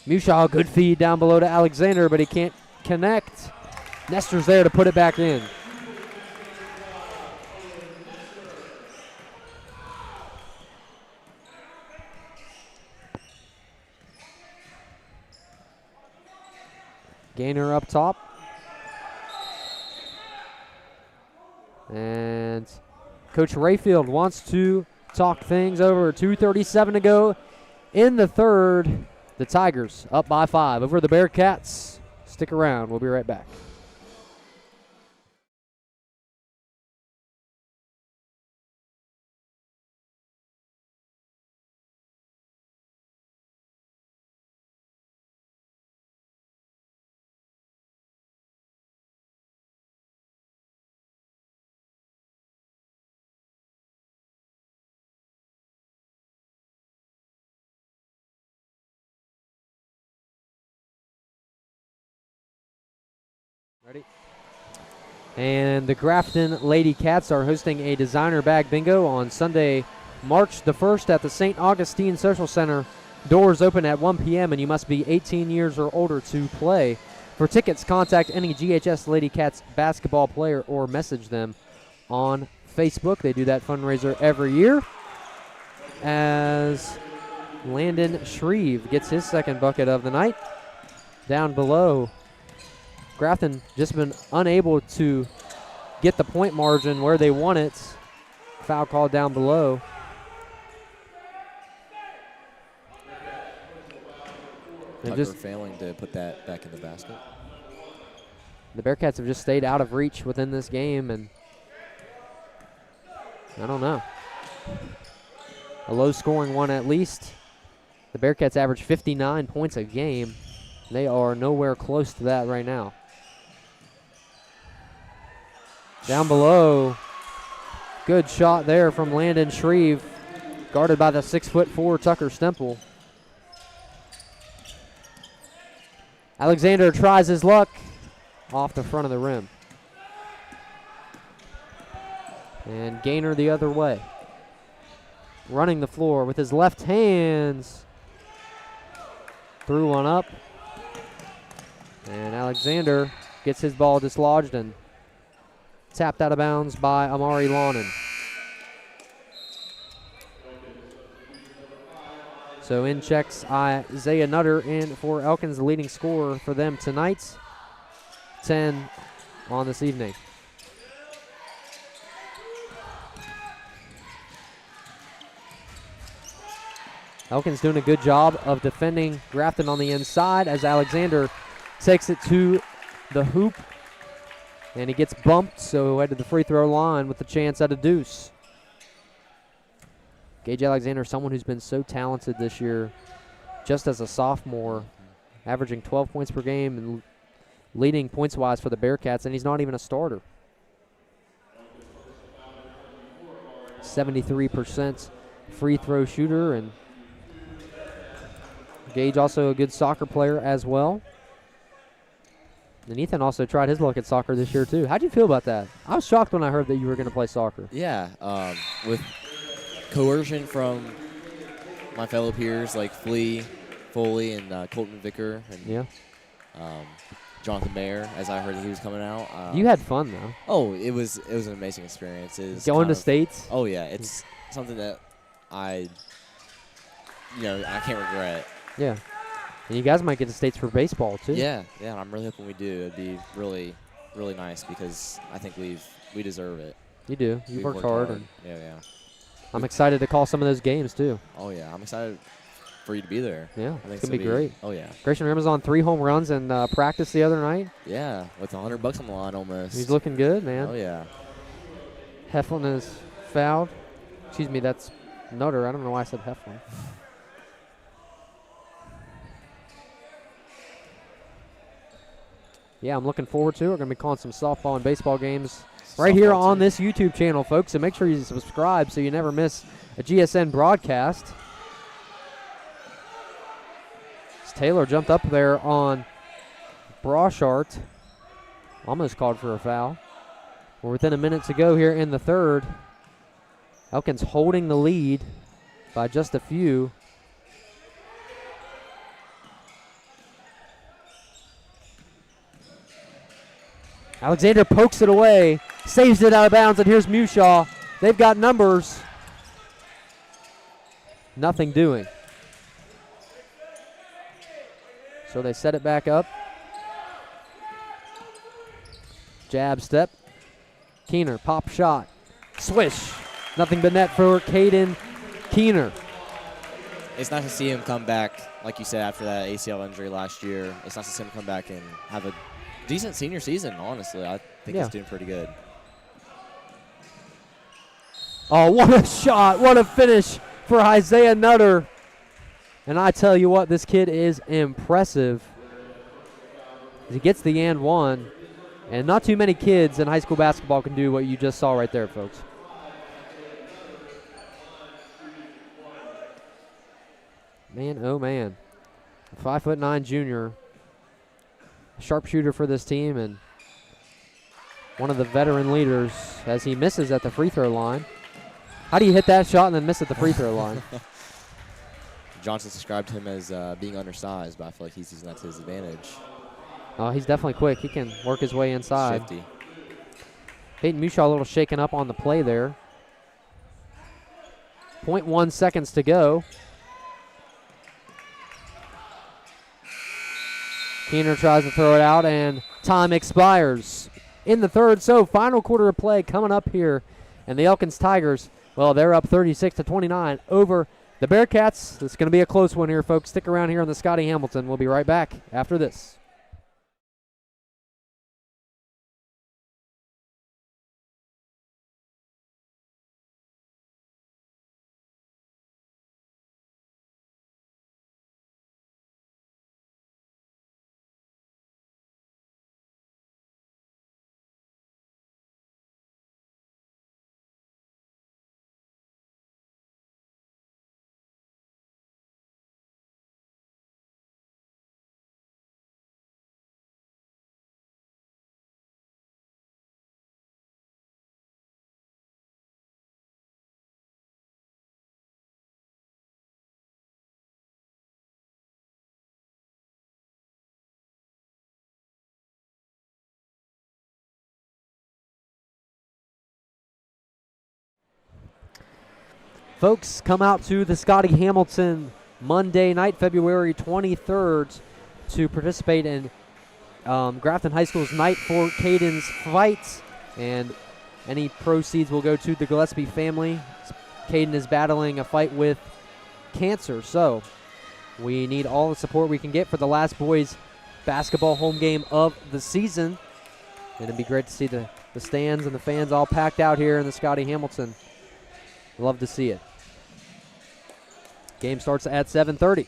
Mushaw, good feed down below to Alexander, but he can't connect. Nestor's there to put it back in. Gaynor up top. And Coach Rayfield wants to talk things over. 2:37 to go in the third. The Tigers up by 5 over the Bearcats. Stick around. We'll be right back. Ready? And the Grafton Lady Cats are hosting a designer bag bingo on Sunday, March the 1st at the St. Augustine Social Center. Doors open at 1 p.m. and you must be 18 years or older to play. For tickets, contact any GHS Lady Cats basketball player or message them on Facebook. They do that fundraiser every year. As Landon Shreve gets his second bucket of the night. Down below, Grafton just been unable to get the point margin where they want it. Foul called down below. And Tucker just failing to put that back in the basket. the Bearcats have just stayed out of reach within this game, and I don't know. A low-scoring one at least. The Bearcats average 59 points a game. They are nowhere close to that right now. Down below, good shot there from Landon Shreve, guarded by the 6'4" Tucker Stemple. Alexander tries his luck off the front of the rim. And Gaynor the other way. Running the floor with his left hands. threw one up. And Alexander gets his ball dislodged and tapped out of bounds by Amari Lawnon. So in checks Isaiah Nutter in for Elkins, the leading scorer for them tonight. 10 on this evening. Elkins doing a good job of defending Grafton on the inside as Alexander takes it to the hoop. And he gets bumped, so head to the free throw line with the chance at a deuce. Gage Alexander, someone who's been so talented this year, just as a sophomore, averaging 12 points per game and leading points-wise for the Bearcats, and he's not even a starter. 73% free throw shooter, and Gage also a good soccer player as well. And Ethan also tried his luck at soccer this year too. How'd you feel about that? I was shocked when I heard that you were going to play soccer. Yeah, with coercion from my fellow peers like Flea, Foley, and Colton Vicker, and Jonathan Mayer, as I heard that he was coming out. You had fun though. Oh, it was an amazing experience. Going to states? Oh yeah, it's something that I can't regret. Yeah. And you guys might get to states for baseball too. Yeah, and I'm really hoping we do. It'd be really, really nice because I think we deserve it. You do. You We've worked hard. And yeah. I'm excited to call some of those games too. Oh yeah, I'm excited for you to be there. Yeah, I think it's going to be great. Oh yeah. Grayson Ramazan 3 home runs in practice the other night. Yeah, with $100 on the line almost. He's looking good, man. Oh yeah. Heflin is fouled. Excuse me, that's Nutter. I don't know why I said Heflin. Yeah, I'm looking forward to it. We're going to be calling some softball and baseball games right here on this YouTube channel, folks. So make sure you subscribe so you never miss a GSN broadcast. Taylor jumped up there on Broshart. Almost called for a foul. We're within a minute to go here in the third. Elkins holding the lead by just a few. Alexander pokes it away, saves it out of bounds, and here's Mushaw. They've got numbers. Nothing doing. So they set it back up. Jab step. Keener, pop shot. Swish. Nothing but net for Caden Keener. It's nice to see him come back, like you said, after that ACL injury last year. It's nice to see him come back and have a decent senior season, honestly. I think he's doing pretty good. Oh, what a shot. What a finish for Isaiah Nutter. And I tell you what, this kid is impressive. He gets the and one. And not too many kids in high school basketball can do what you just saw right there, folks. Man, oh man. A 5'9" junior. Sharpshooter for this team and one of the veteran leaders as he misses at the free throw line. How do you hit that shot and then miss at the free throw line? Johnson described him as being undersized, but I feel like he's using that to his advantage. Oh, he's definitely quick. He can work his way inside. Shifty. Peyton Mushaw a little shaken up on the play there. 0.1 seconds to go. Keener tries to throw it out, and time expires in the third. So final quarter of play coming up here. And the Elkins Tigers, well, they're up 36-29 over the Bearcats. It's going to be a close one here, folks. Stick around here on the Scotty Hamilton. We'll be right back after this. Folks, come out to the Scotty Hamilton Monday night, February 23rd, to participate in Grafton High School's Night for Caden's Fight. And any proceeds will go to the Gillespie family. Caden is battling a fight with cancer, so we need all the support we can get for the last boys basketball home game of the season. And it'd be great to see the stands and the fans all packed out here in the Scotty Hamilton. Love to see it. Game starts at 7:30.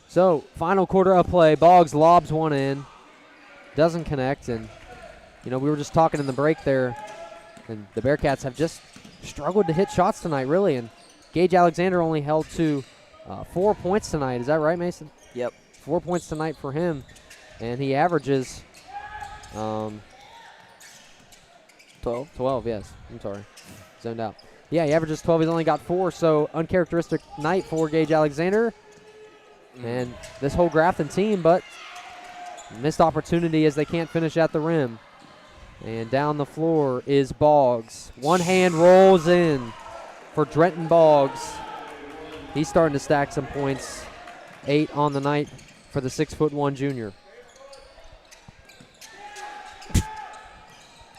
So, final quarter of play. Boggs lobs one in. Doesn't connect. And, we were just talking in the break there. And the Bearcats have just struggled to hit shots tonight, really. And Gage Alexander only held to 4 points tonight. Is that right, Mason? Yep. 4 points tonight for him. And he averages 12, yes. I'm sorry. Zoned out. Yeah, he averages 12. He's only got 4, so uncharacteristic night for Gage Alexander and this whole Grafton team, but missed opportunity as they can't finish at the rim. And down the floor is Boggs. One hand rolls in for Drenton Boggs. He's starting to stack some points. 8 on the night for the 6'1" junior.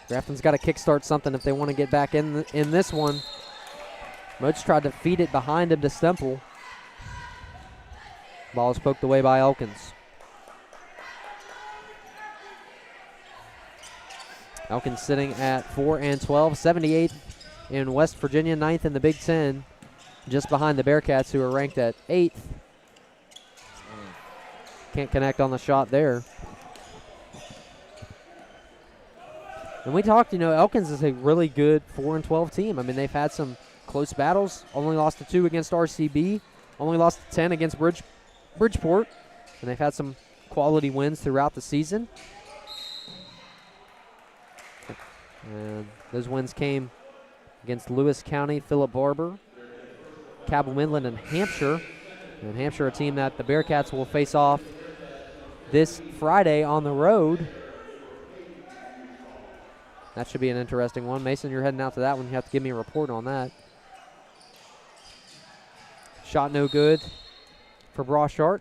Grafton's got to kickstart something if they want to get back in this one. Moats tried to feed it behind him to Stemple. Ball is poked away by Elkins. Elkins sitting at 4-12, 78th in West Virginia, 9th in the Big Ten, just behind the Bearcats, who are ranked at 8th. Can't connect on the shot there. And we talked, Elkins is a really good 4-12 team. I mean, they've had some close battles. Only lost to 2 against RCB. Only lost to 10 against Bridgeport. And they've had some quality wins throughout the season. And those wins came against Lewis County, Philip Barber, Cabell Midland, and Hampshire. And Hampshire, a team that the Bearcats will face off this Friday on the road. That should be an interesting one. Mason, you're heading out to that one. You have to give me a report on that. Shot no good for Broshart.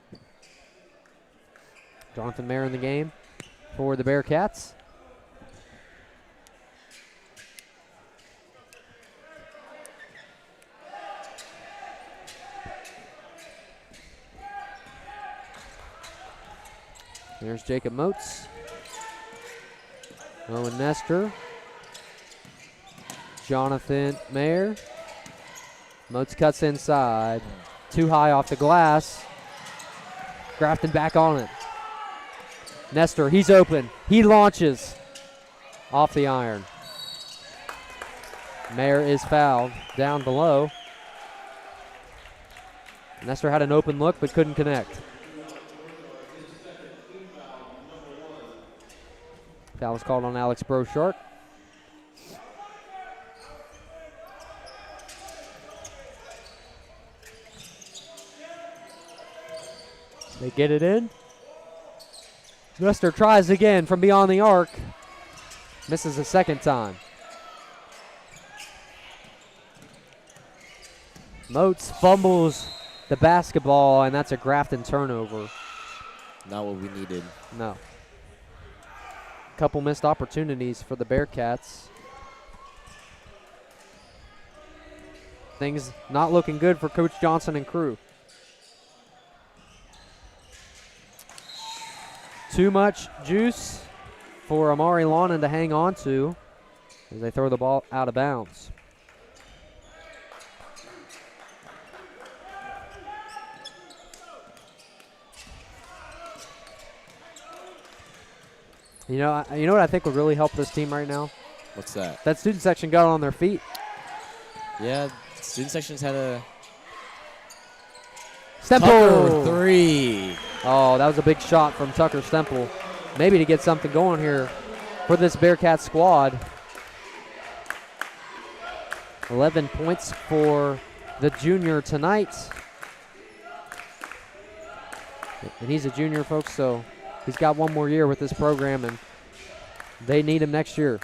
Jonathan Mayer in the game for the Bearcats. There's Jacob Moats. Owen Nestor. Jonathan Mayer. Moats cuts inside. Too high off the glass. Grafton back on it. Nestor, he's open. He launches off the iron. Mayer is fouled down below. Nestor had an open look but couldn't connect. Foul was called on Alex Broshart. They get it in. Nestor tries again from beyond the arc. Misses a second time. Moats fumbles the basketball, and that's a Grafton turnover. Not what we needed. No. Couple missed opportunities for the Bearcats. Things not looking good for Coach Johnson and crew. Too much juice for Amari Lawnon to hang on to as they throw the ball out of bounds. You know what I think would really help this team right now? What's that? That student section got on their feet. Yeah, student section's had a Stemple! 3. Oh, that was a big shot from Tucker Stemple. Maybe to get something going here for this Bearcat squad. 11 points for the junior tonight. And he's a junior, folks, so he's got one more year with this program, and they need him next year.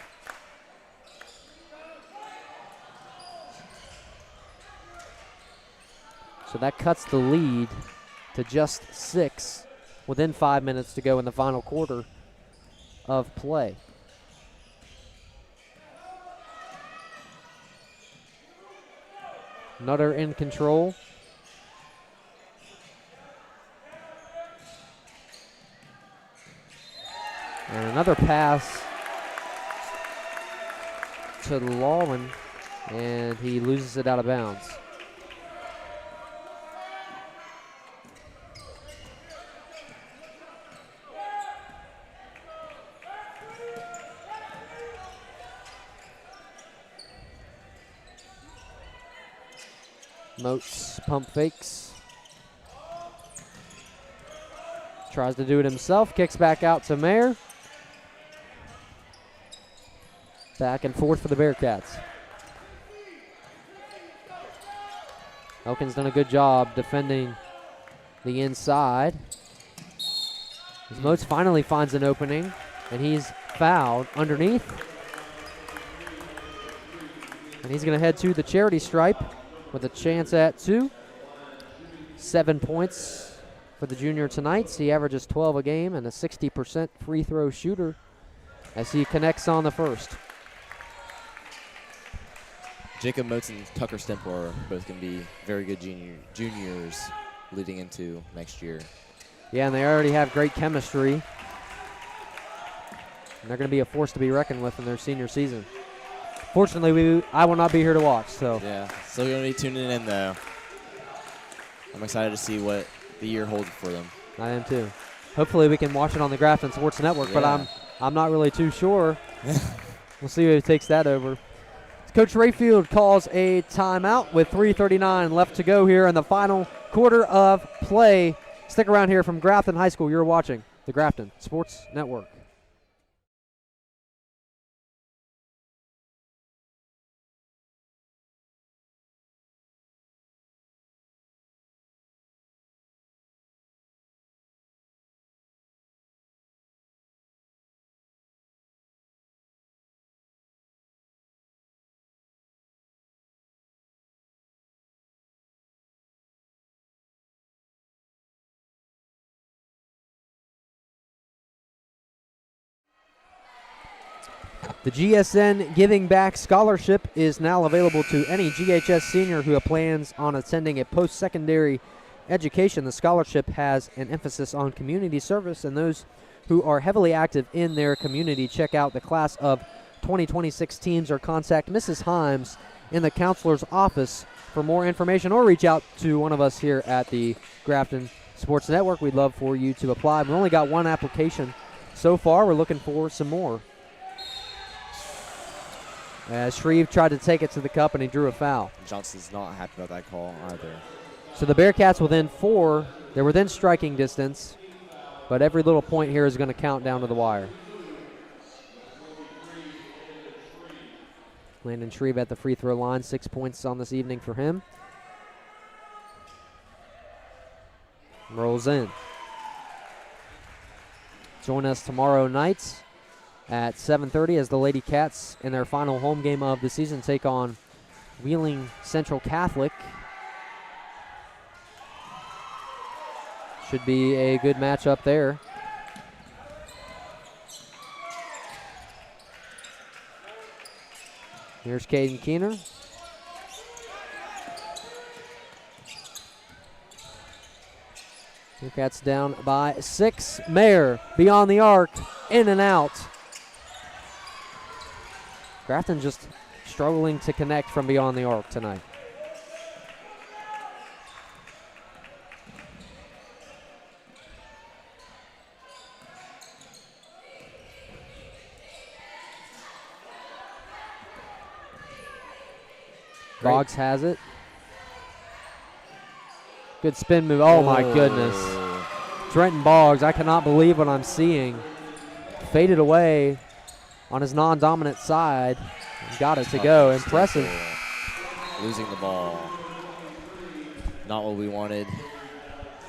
So that cuts the lead to just 6 within 5 minutes to go in the final quarter of play. Nutter in control. And another pass to Lawman, and he loses it out of bounds. Moats pump fakes. Tries to do it himself, kicks back out to Mayer. Back and forth for the Bearcats. Elkins done a good job defending the inside. As Moats finally finds an opening, and he's fouled underneath. And he's going to head to the charity stripe with a chance at 2. 7 points for the junior tonight. He averages 12 a game and a 60% free throw shooter as he connects on the first. Jacob Moats and Tucker Stempler are both going to be very good juniors leading into next year. Yeah, and they already have great chemistry. And they're going to be a force to be reckoned with in their senior season. Fortunately, I will not be here to watch. So yeah, still going to be tuning in, though. I'm excited to see what the year holds for them. I am too. Hopefully we can watch it on the Grafton Sports Network, but I'm not really too sure. We'll see who takes that over. Coach Rayfield calls a timeout with 3:39 left to go here in the final quarter of play. Stick around here from Grafton High School. You're watching the Grafton Sports Network. The GSN Giving Back Scholarship is now available to any GHS senior who plans on attending a post-secondary education. The scholarship has an emphasis on community service, and those who are heavily active in their community. Check out the class of 2026 teams or contact Mrs. Himes in the counselor's office for more information, or reach out to one of us here at the Grafton Sports Network. We'd love for you to apply. We've only got one application so far. We're looking for some more. Shreve tried to take it to the cup, and he drew a foul. Johnson's not happy about that call either. So the Bearcats within 4. They're within striking distance, but every little point here is going to count down to the wire. Landon Shreve at the free throw line, 6 points on this evening for him. Rolls in. Join us tomorrow night at 7:30 as the Lady Cats in their final home game of the season take on Wheeling Central Catholic. Should be a good matchup there. Here's Caden Keener. Bearcats down by 6. Mayer beyond the arc, in and out. Grafton just struggling to connect from beyond the arc tonight. Boggs has it. Good spin move. Oh, my goodness. Trenton Boggs, I cannot believe what I'm seeing. Faded away on his non-dominant side. Got it to go. Impressive. Losing the ball. Not what we wanted.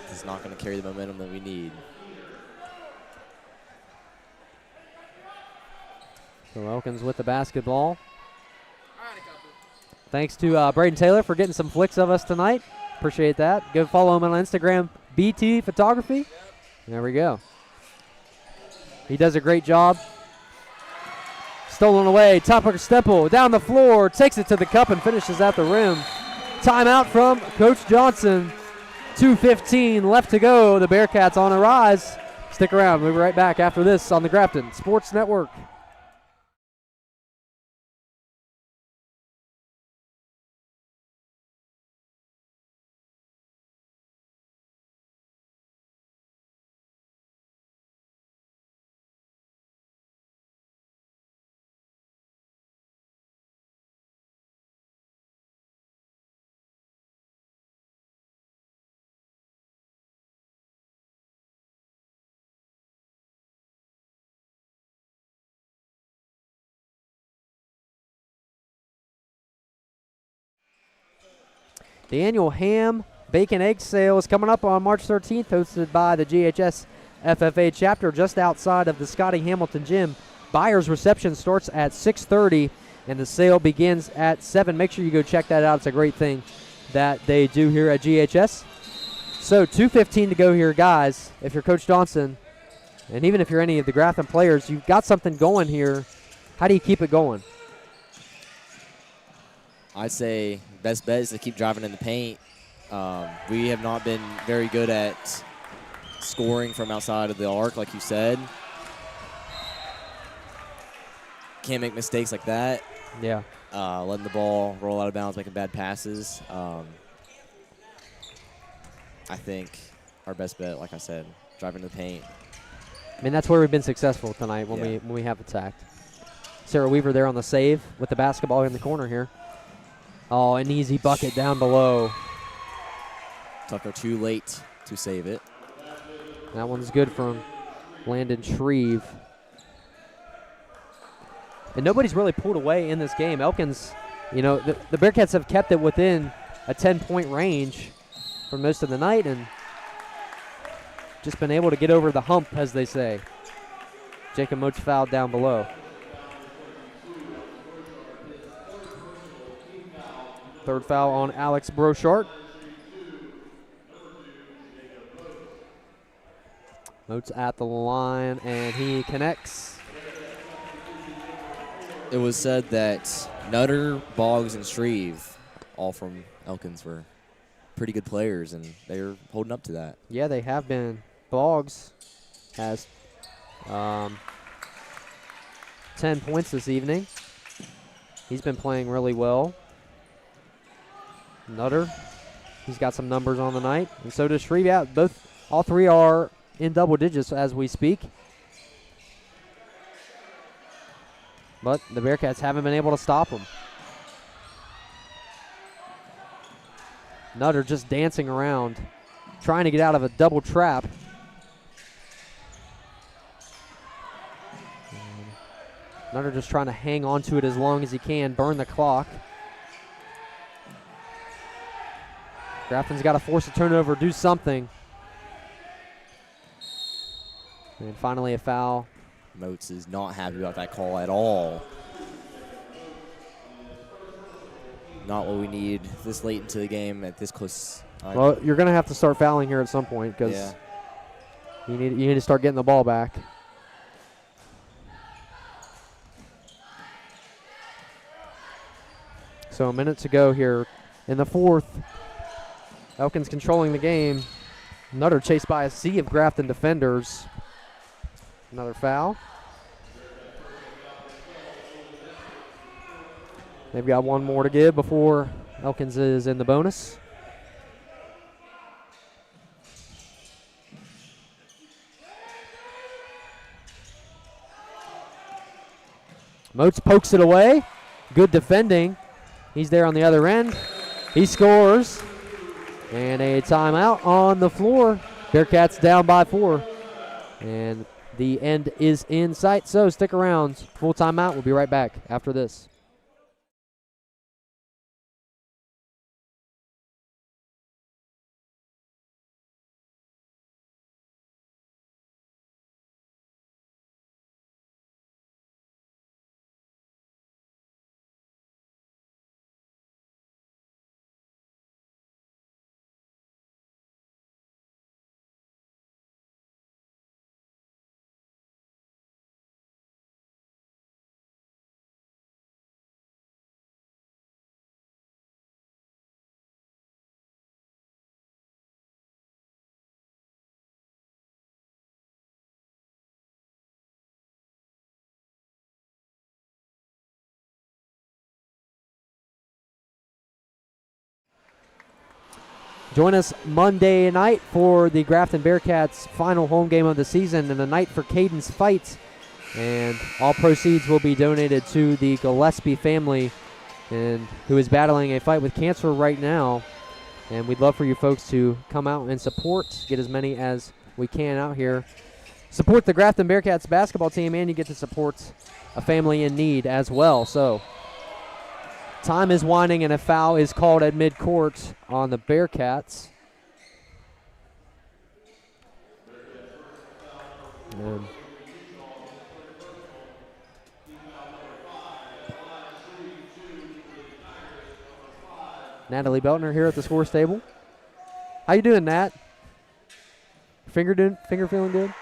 He's not going to carry the momentum that we need. So Elkins with the basketball. Thanks to Braden Taylor for getting some flicks of us tonight. Appreciate that. Go follow him on Instagram, BT Photography. There we go. He does a great job. Stolen away. Topper Stempel down the floor. Takes it to the cup and finishes at the rim. Timeout from Coach Johnson. 2:15 left to go. The Bearcats on a rise. Stick around. We'll be right back after this on the Grafton Sports Network. The annual ham, bacon, egg sale is coming up on March 13th, hosted by the GHS FFA chapter just outside of the Scotty Hamilton Gym. Buyer's reception starts at 6:30, and the sale begins at 7. Make sure you go check that out. It's a great thing that they do here at GHS. So 2:15 to go here, guys. If you're Coach Johnson, and even if you're any of the Grafton players, you've got something going here. How do you keep it going? I'd say best bet is to keep driving in the paint. We have not been very good at scoring from outside of the arc, like you said. Can't make mistakes like that. Yeah. Letting the ball roll out of bounds, making bad passes. I think our best bet, like I said, driving in the paint. I mean, that's where we've been successful tonight when we have attacked. Sarah Weaver there on the save with the basketball in the corner here. Oh, an easy bucket down below. Tucker too late to save it. That one's good from Landon Shreve. And nobody's really pulled away in this game. Elkins, you know, the Bearcats have kept it within a 10-point range for most of the night and just been able to get over the hump, as they say. Jacob Moach fouled down below. Third foul on Alex Brochart. Moats at the line, and he connects. It was said that Nutter, Boggs, and Shreve, all from Elkins, were pretty good players, and they're holding up to that. Yeah, they have been. Boggs has 10 points this evening. He's been playing really well. Nutter, he's got some numbers on the night, and so does Shreve. Yeah, all three are in double digits as we speak. But the Bearcats haven't been able to stop them. Nutter just dancing around, trying to get out of a double trap. Nutter just trying to hang on to it as long as he can, burn the clock. Grafton's got to force a turnover, do something. And finally a foul. Moats is not happy about that call at all. Not what we need this late into the game at this close time. Well, you're going to have to start fouling here at some point because you need to start getting the ball back. So a minute to go here in the fourth. Elkins controlling the game. Nutter chased by a sea of Grafton defenders. Another foul. They've got one more to give before Elkins is in the bonus. Moats pokes it away. Good defending. He's there on the other end. He scores. And a timeout on the floor. Bearcats down by 4. And the end is in sight, so stick around. Full timeout. We'll be right back after this. Join us Monday night for the Grafton Bearcats' final home game of the season and a night for Caden's fight. And all proceeds will be donated to the Gillespie family, and who is battling a fight with cancer right now. And we'd love for you folks to come out and support, get as many as we can out here. Support the Grafton Bearcats basketball team, and you get to support a family in need as well. So time is winding, and a foul is called at midcourt on the Bearcats. And Natalie Beltner here at the scores table. How you doing, Nat? Finger feeling good?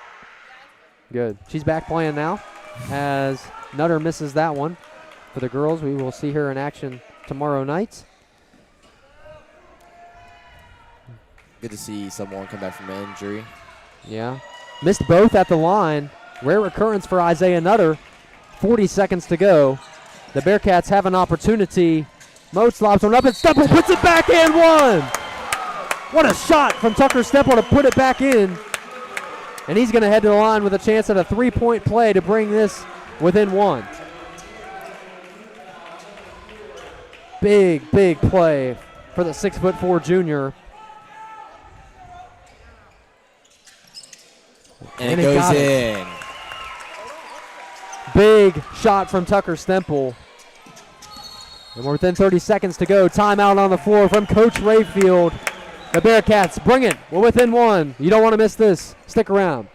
Good. She's back playing now as Nutter misses that one. For the girls, we will see her in action tomorrow night. Good to see someone come back from an injury. Yeah. Missed both at the line. Rare occurrence for Isaiah Nutter. 40 seconds to go. The Bearcats have an opportunity. Moats lobs one up, and Stemple puts it back in. One! What a shot from Tucker Stemple to put it back in. And he's going to head to the line with a chance at a three-point play to bring this within one. Big play for the 6'4" junior. And it goes in. Big shot from Tucker Stemple. And we're within 30 seconds to go. Timeout on the floor from Coach Rayfield. The Bearcats bring it. We're within one. You don't want to miss this. Stick around.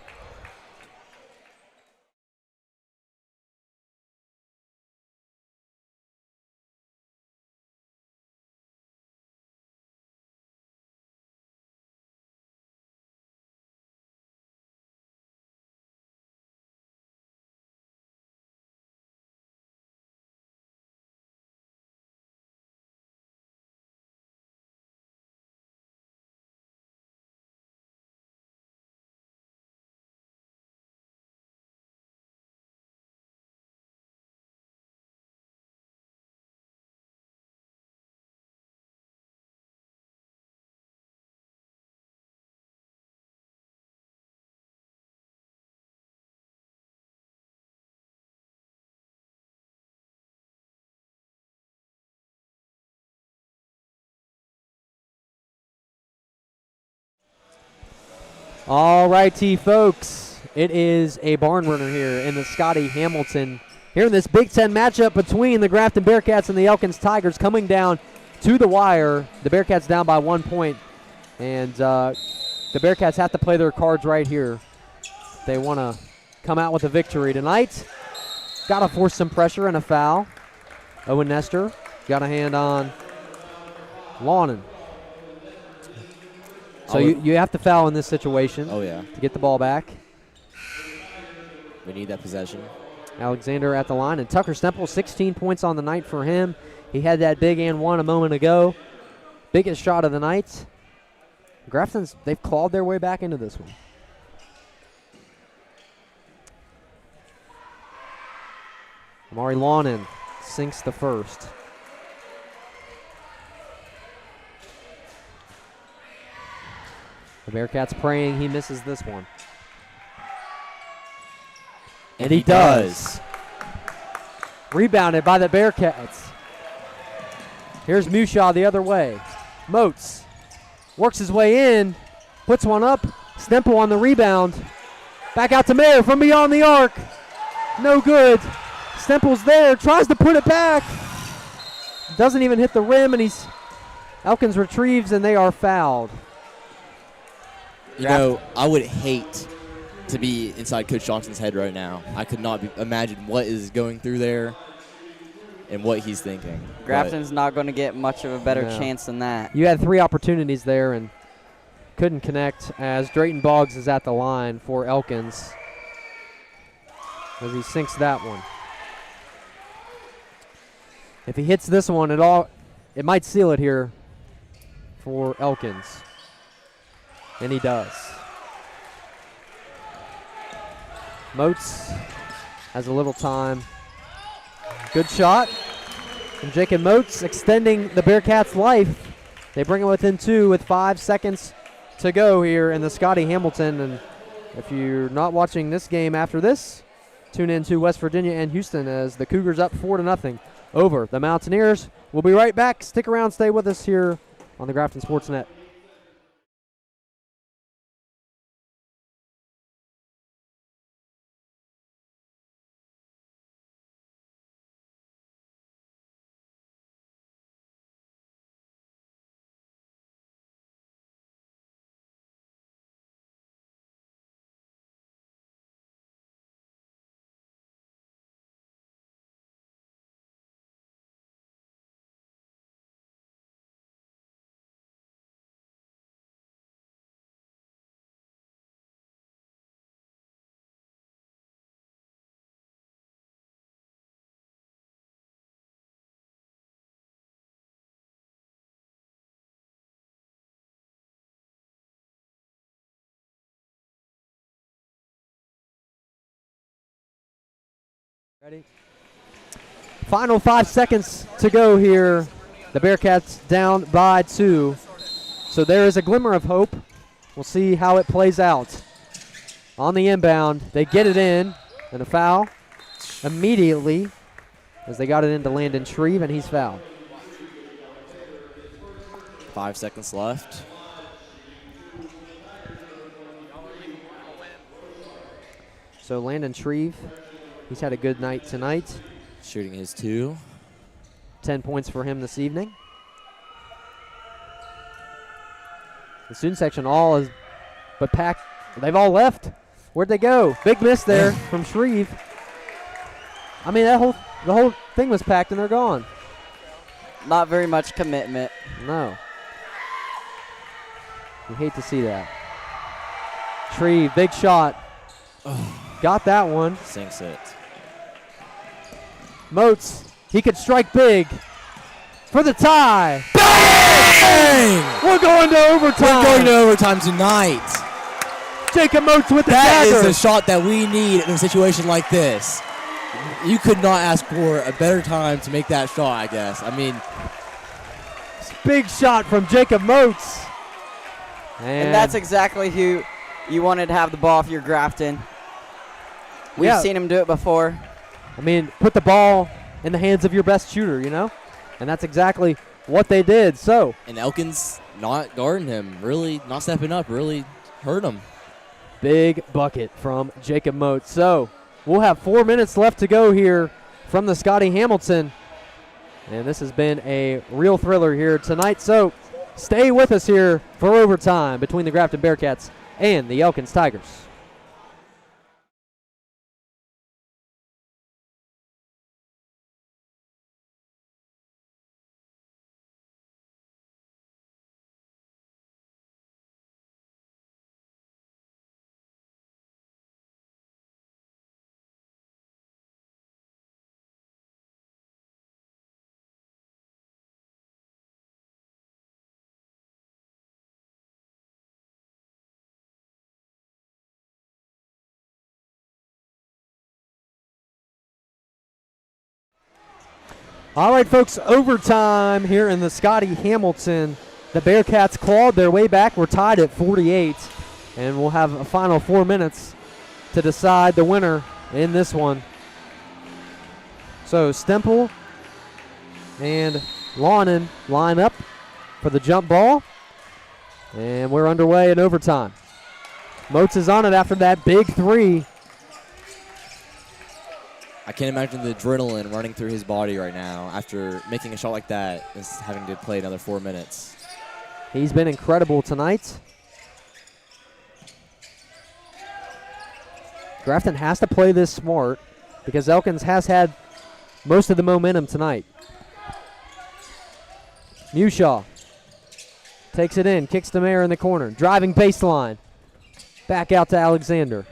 All righty, folks. It is a barn runner here in the Scotty Hamilton. Here in this Big Ten matchup between the Grafton Bearcats and the Elkins Tigers, coming down to the wire. The Bearcats down by 1 point. And the Bearcats have to play their cards right here. They want to come out with a victory tonight. Got to force some pressure and a foul. Owen Nestor got a hand on Lawnon. So you have to foul in this situation. Oh, yeah. To get the ball back. We need that possession. Alexander at the line. And Tucker Stemple, 16 points on the night for him. He had that big and one a moment ago. Biggest shot of the night. Grafton's, they've clawed their way back into this one. Amari Lawnon sinks the first. The Bearcats praying he misses this one. And he does. Rebounded by the Bearcats. Here's Mushaw the other way. Moats works his way in, puts one up. Stemple on the rebound. Back out to Mayer from beyond the arc. No good. Stemple's there, tries to put it back. Doesn't even hit the rim, and Elkins retrieves, and they are fouled. You know, I would hate to be inside Coach Johnson's head right now. I could not imagine what is going through there and what he's thinking. Grafton's not going to get much of a better chance than that. You had 3 opportunities there and couldn't connect, as Drayton Boggs is at the line for Elkins as he sinks that one. If he hits this one at all, it might seal it here for Elkins. And he does. Moats has a little time. Good shot from Jacob Moats, extending the Bearcats' life They bring it within 2 with 5 seconds to go here in the Scotty Hamilton. And if you're not watching this game after this, tune in to West Virginia and Houston as the Cougars up 4-0 over the Mountaineers. We'll be right back. Stick around, stay with us here on the Grafton Sports Net. Ready? Final 5 seconds to go here. The Bearcats down by 2. So there is a glimmer of hope. We'll see how it plays out. On the inbound, they get it in, and a foul immediately as they got it into Landon Shreve, and he's fouled. 5 seconds left. So Landon Shreve, he's had a good night tonight. Shooting his 2. 10 points for him this evening. The student section all is but packed. They've all left. Where'd they go? Big miss there from Shreve. I mean, the whole thing was packed and they're gone. Not very much commitment. No. You hate to see that. Shreve, big shot. Got that one. Sinks it. Moats, he could strike big for the tie. Bang! We're going to overtime. We're going to overtime tonight. Jacob Moats with the That dagger. is the shot that we need in a situation like this. You could not ask for a better time to make that shot, I guess. I mean, Big shot from Jacob Moats. And that's exactly who you wanted to have the ball if you're Grafton. We've seen him do it before. I mean, put the ball in the hands of your best shooter, you know? And that's exactly what they did. So, and Elkins not guarding him, really not stepping up, really hurt him. big bucket from Jacob Moats. So, we'll have 4 minutes left to go here from the Scotty Hamilton. And this has been a real thriller here tonight. So, stay with us here for overtime between the Grafton Bearcats and the Elkins Tigers. All right, folks, overtime here in the Scotty Hamilton. The Bearcats clawed their way back. We're tied at 48, and we'll have a final 4 minutes to decide the winner in this one. So Stemple and Lawnon line up for the jump ball, and we're underway in overtime. Moats is on it after that big three. I can't imagine the adrenaline running through his body right now after making a shot like that and having to play another 4 minutes. He's been incredible tonight. Grafton has to play this smart because Elkins has had most of the momentum tonight. Mushaw takes it in, kicks to Mayer in the corner, driving baseline. Back out to Alexander.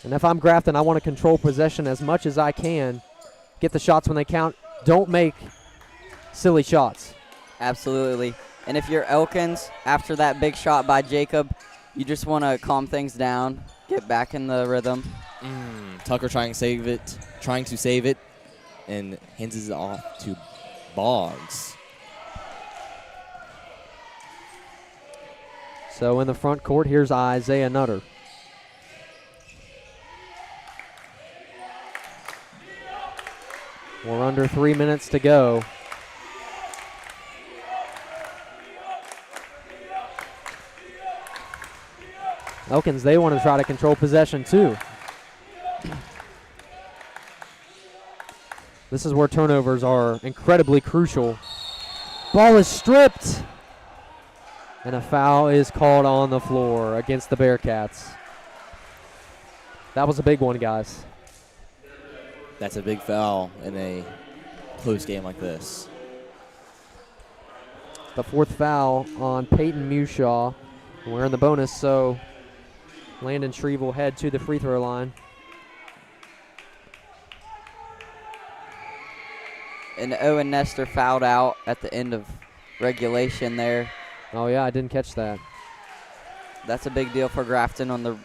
And if I'm Grafton, I want to control possession as much as I can. Get the shots when they count. Don't make silly shots. Absolutely. And if you're Elkins, after that big shot by Jacob, you just want to calm things down, get back in the rhythm. Tucker trying to save it, and hands it off to Boggs. So in the front court, here's Isaiah Nutter. We're under 3 minutes to go. Elkins, they want to try to control possession too. This is where turnovers are incredibly crucial. Ball is stripped. And a foul is called on the floor against the Bearcats. That was a big one, guys. That's a big foul in a close game like this. The fourth foul on Peyton Mushaw. We're in the bonus, so Landon Shreve will head to the free throw line. And Owen Nestor fouled out at the end of regulation there. Oh, yeah, I didn't catch that. That's a big deal for Grafton on the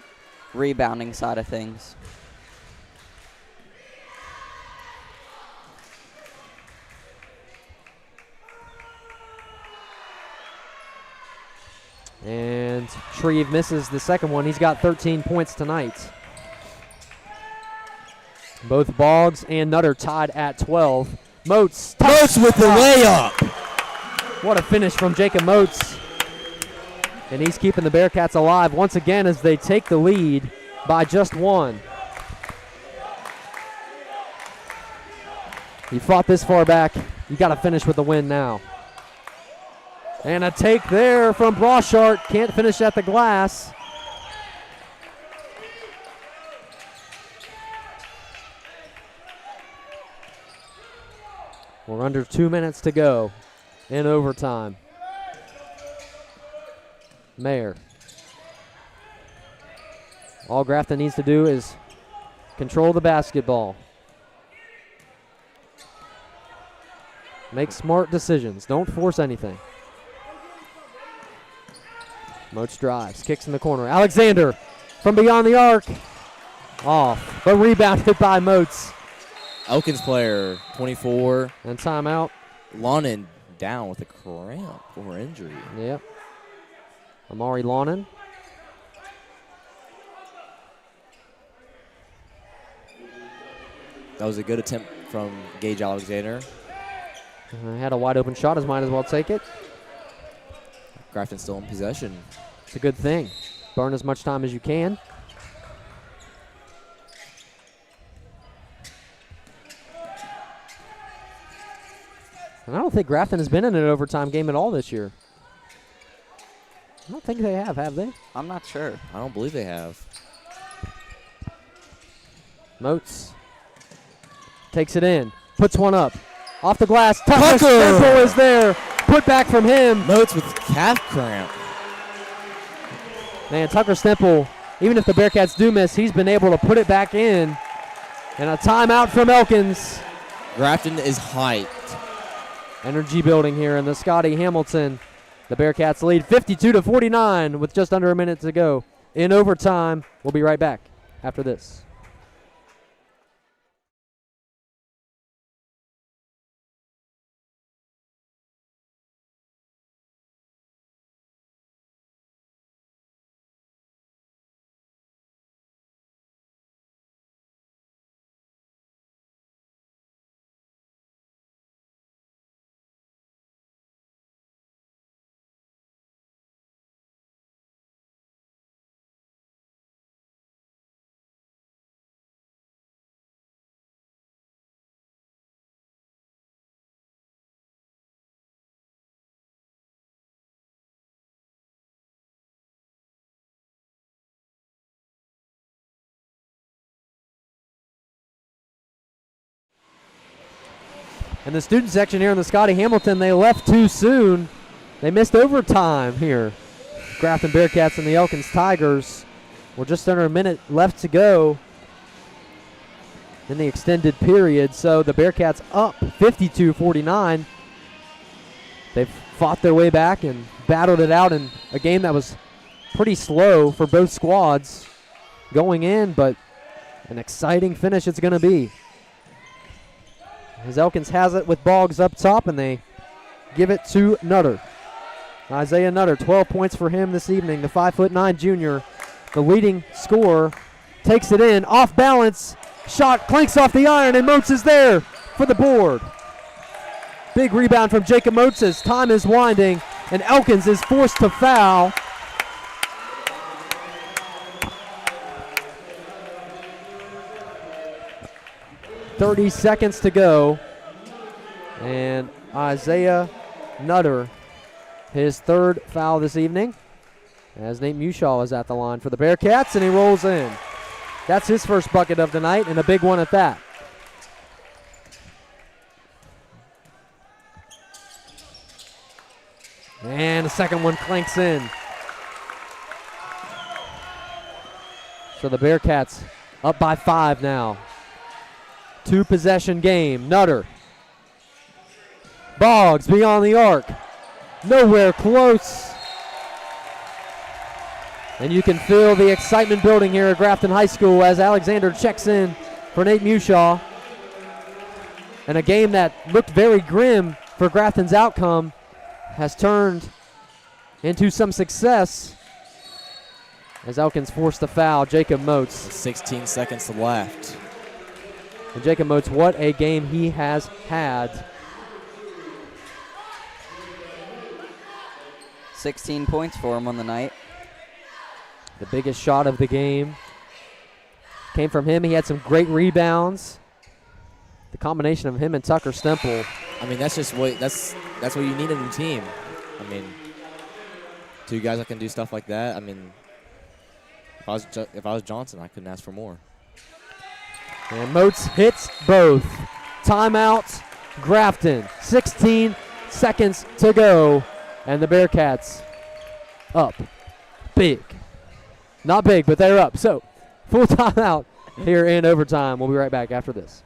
rebounding side of things. And Shreve misses the second one. He's got 13 points tonight. Both Boggs and Nutter tied at 12. Moats with the layup. What a finish from Jacob Moats. And he's keeping the Bearcats alive once again as they take the lead by just one. You fought this far back. You got to finish with a win now. And a take there from Broshart. Can't finish at the glass. We're under 2 minutes to go in overtime. Mayer. All Grafton needs to do is control the basketball. Make smart decisions. Don't force anything. Moats drives, kicks in the corner. Alexander from beyond the arc. Off, but rebounded by Moats. Elkins player, 24. And timeout. Lonan down with a cramp or injury. Yep. Amari Lonan. That was a good attempt from Gage Alexander. Had a wide open shot, as might as well take it. Grafton still in possession. It's a good thing. Burn as much time as you can. And I don't think Grafton has been in an overtime game at all this year. I don't think they have they? I'm not sure. I don't believe they have. Moats takes it in, puts one up. Off the glass, Tucker Tucker! Stemple is there. Put back from him. Moats with calf cramp. Man, Tucker Stemple, even if the Bearcats do miss, he's been able to put it back in. And a timeout from Elkins. Grafton is hyped. Energy building here in the Scotty Hamilton. The Bearcats lead 52-49 with just under a minute to go in overtime. We'll be right back after this. And the student section here in the Scotty Hamilton, they left too soon. They missed overtime here. Grafton Bearcats and the Elkins Tigers. We're just under a minute left to go in the extended period. So the Bearcats up 52-49. They've fought their way back and battled it out in a game that was pretty slow for both squads going in, but an exciting finish it's going to be. As Elkins has it with Boggs up top, and they give it to Nutter. Isaiah Nutter, 12 points for him this evening. The 5'9" junior, the leading scorer, takes it in, off balance. Shot clanks off the iron, and Motes is there for the board. Big rebound from Jacob Motes as time is winding, and Elkins is forced to foul. .30 seconds to go, and Isaiah Nutter, his third foul this evening, as Nate Mushaw is at the line for the Bearcats, and he rolls in. That's his first bucket of the night, and a big one at that. And the second one clanks in. So the Bearcats up by 5 now. 2-possession game. Nutter. Boggs beyond the arc. Nowhere close. And you can feel the excitement building here at Grafton High School as Alexander checks in for Nate Mushaw. And a game that looked very grim for Grafton's outcome has turned into some success as Elkins forced the foul. Jacob Motes. 16 seconds left. And Jacob Motes, what a game he has had. 16 points for him on the night. The biggest shot of the game came from him. He had some great rebounds. The combination of him and Tucker Stemple. I mean, that's what you need in the team. I mean, two guys that can do stuff like that. I mean, if I was Johnson, I couldn't ask for more. And Motes hits both. Timeout, Grafton. 16 seconds to go. And the Bearcats up big. Not big, but they're up. So, full timeout here in overtime. We'll be right back after this.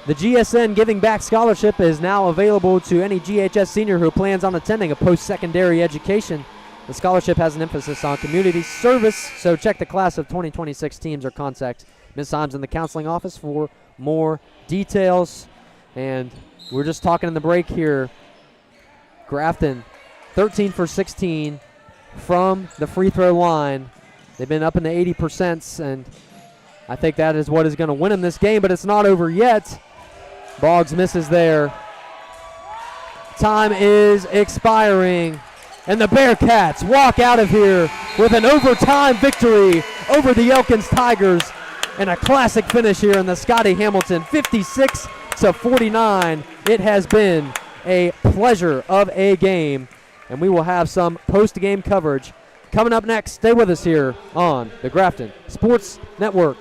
The GSN Giving Back Scholarship is now available to any GHS senior who plans on attending a post-secondary education. The scholarship has an emphasis on community service, so check the class of 2026 teams or contact Ms. Himes in the counseling office for more details. And we're just talking in the break here. Grafton, 13 for 16 from the free throw line. They've been up in the 80%, and I think that is what is going to win them this game, but it's not over yet. Boggs misses there. Time is expiring, and the Bearcats walk out of here with an overtime victory over the Elkins Tigers and a classic finish here in the Scotty Hamilton, 56-49. It has been a pleasure of a game, and we will have some post-game coverage coming up next. Stay with us here on the Grafton Sports Network.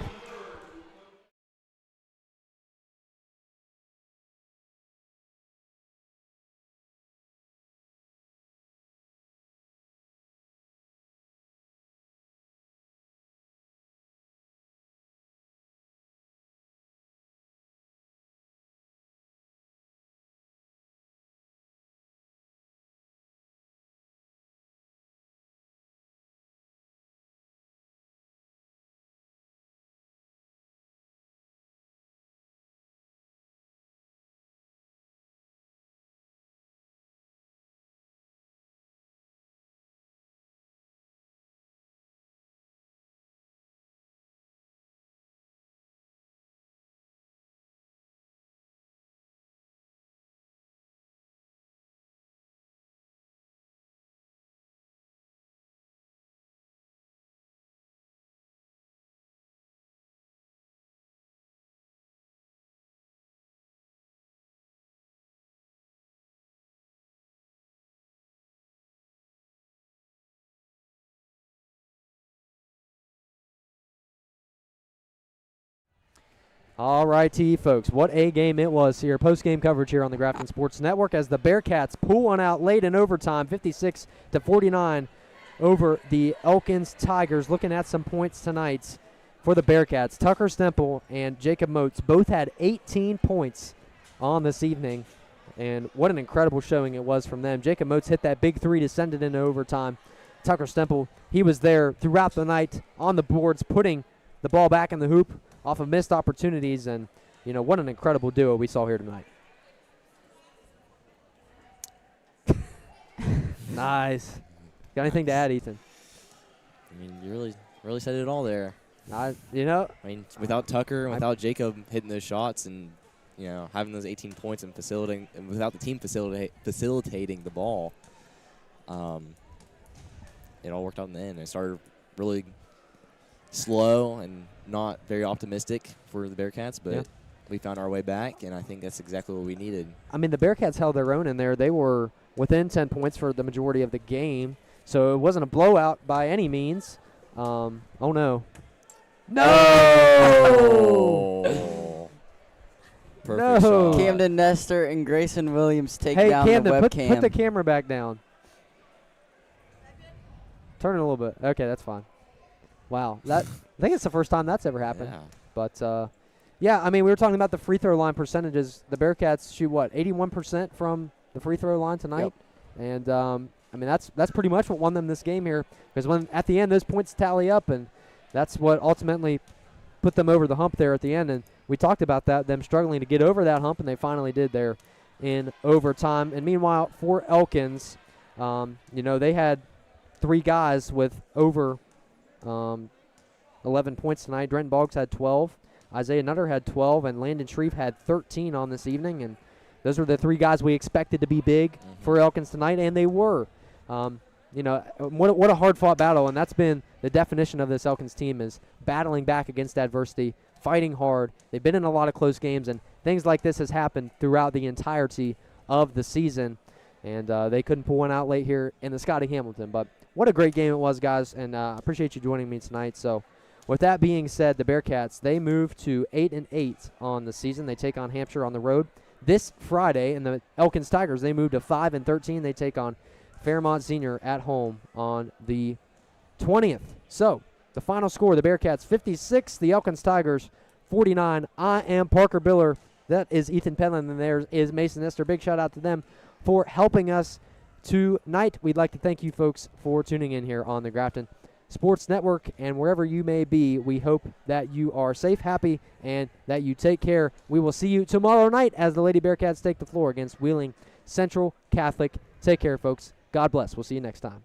All righty, folks. What a game it was here. Post-game coverage here on the Grafton Sports Network as the Bearcats pull one out late in overtime, 56-49 over the Elkins Tigers. Looking at some points tonight for the Bearcats. Tucker Stemple and Jacob Moats both had 18 points on this evening, and what an incredible showing it was from them. Jacob Moats hit that big three to send it into overtime. Tucker Stemple, he was there throughout the night on the boards, putting the ball back in the hoop off of missed opportunities, and, what an incredible duo we saw here tonight. Nice. Got anything to add, Ethan? I mean, you really said it all there. I mean, without Tucker and without Jacob hitting those shots and, having those 18 points and facilitating, and without the team facilitating the ball, it all worked out in the end. It started really slow and not very optimistic for the Bearcats, but we found our way back, and I think that's exactly what we needed. I mean, the Bearcats held their own in there. They were within 10 points for the majority of the game, so it wasn't a blowout by any means. Oh, no. No! Oh. Perfect No. shot. Camden Nestor and Grayson Williams take Hey, down Camden, the put webcam. the camera back down. Turn it a little bit. Okay, that's fine. Wow. I think it's the first time that's ever happened. Yeah. But, I mean, we were talking about the free throw line percentages. The Bearcats shoot, 81% from the free throw line tonight? Yep. And, I mean, that's pretty much what won them this game here, because when at the end those points tally up, and that's what ultimately put them over the hump there at the end. And we talked about that, them struggling to get over that hump, and they finally did there in overtime. And meanwhile, for Elkins, they had 3 guys with over 11 points tonight. Drenton Boggs had 12. Isaiah Nutter had 12, and Landon Shreve had 13 on this evening. And those were the 3 guys we expected to be big for Elkins tonight, and they were. What a hard-fought battle, and that's been the definition of this Elkins team, is battling back against adversity, fighting hard. They've been in a lot of close games, and things like this has happened throughout the entirety of the season. And they couldn't pull one out late here in the Scotty Hamilton. But what a great game it was, guys, and I appreciate you joining me tonight. So with that being said, the Bearcats, they move to 8-8 on the season. They take on Hampshire on the road this Friday, and the Elkins Tigers, they move to 5-13. They take on Fairmont Senior at home on the 20th. So the final score, the Bearcats 56, the Elkins Tigers 49. I am Parker Biller. That is Ethan Penland, and there is Mason Nestor. Big shout out to them for helping us tonight. We'd like to thank you folks for tuning in here on the Grafton Sports Network, and wherever you may be, we hope that you are safe, happy, and that you take care. We will see you tomorrow night as the Lady Bearcats take the floor against Wheeling Central Catholic. Take care, folks. God bless. We'll see you next time.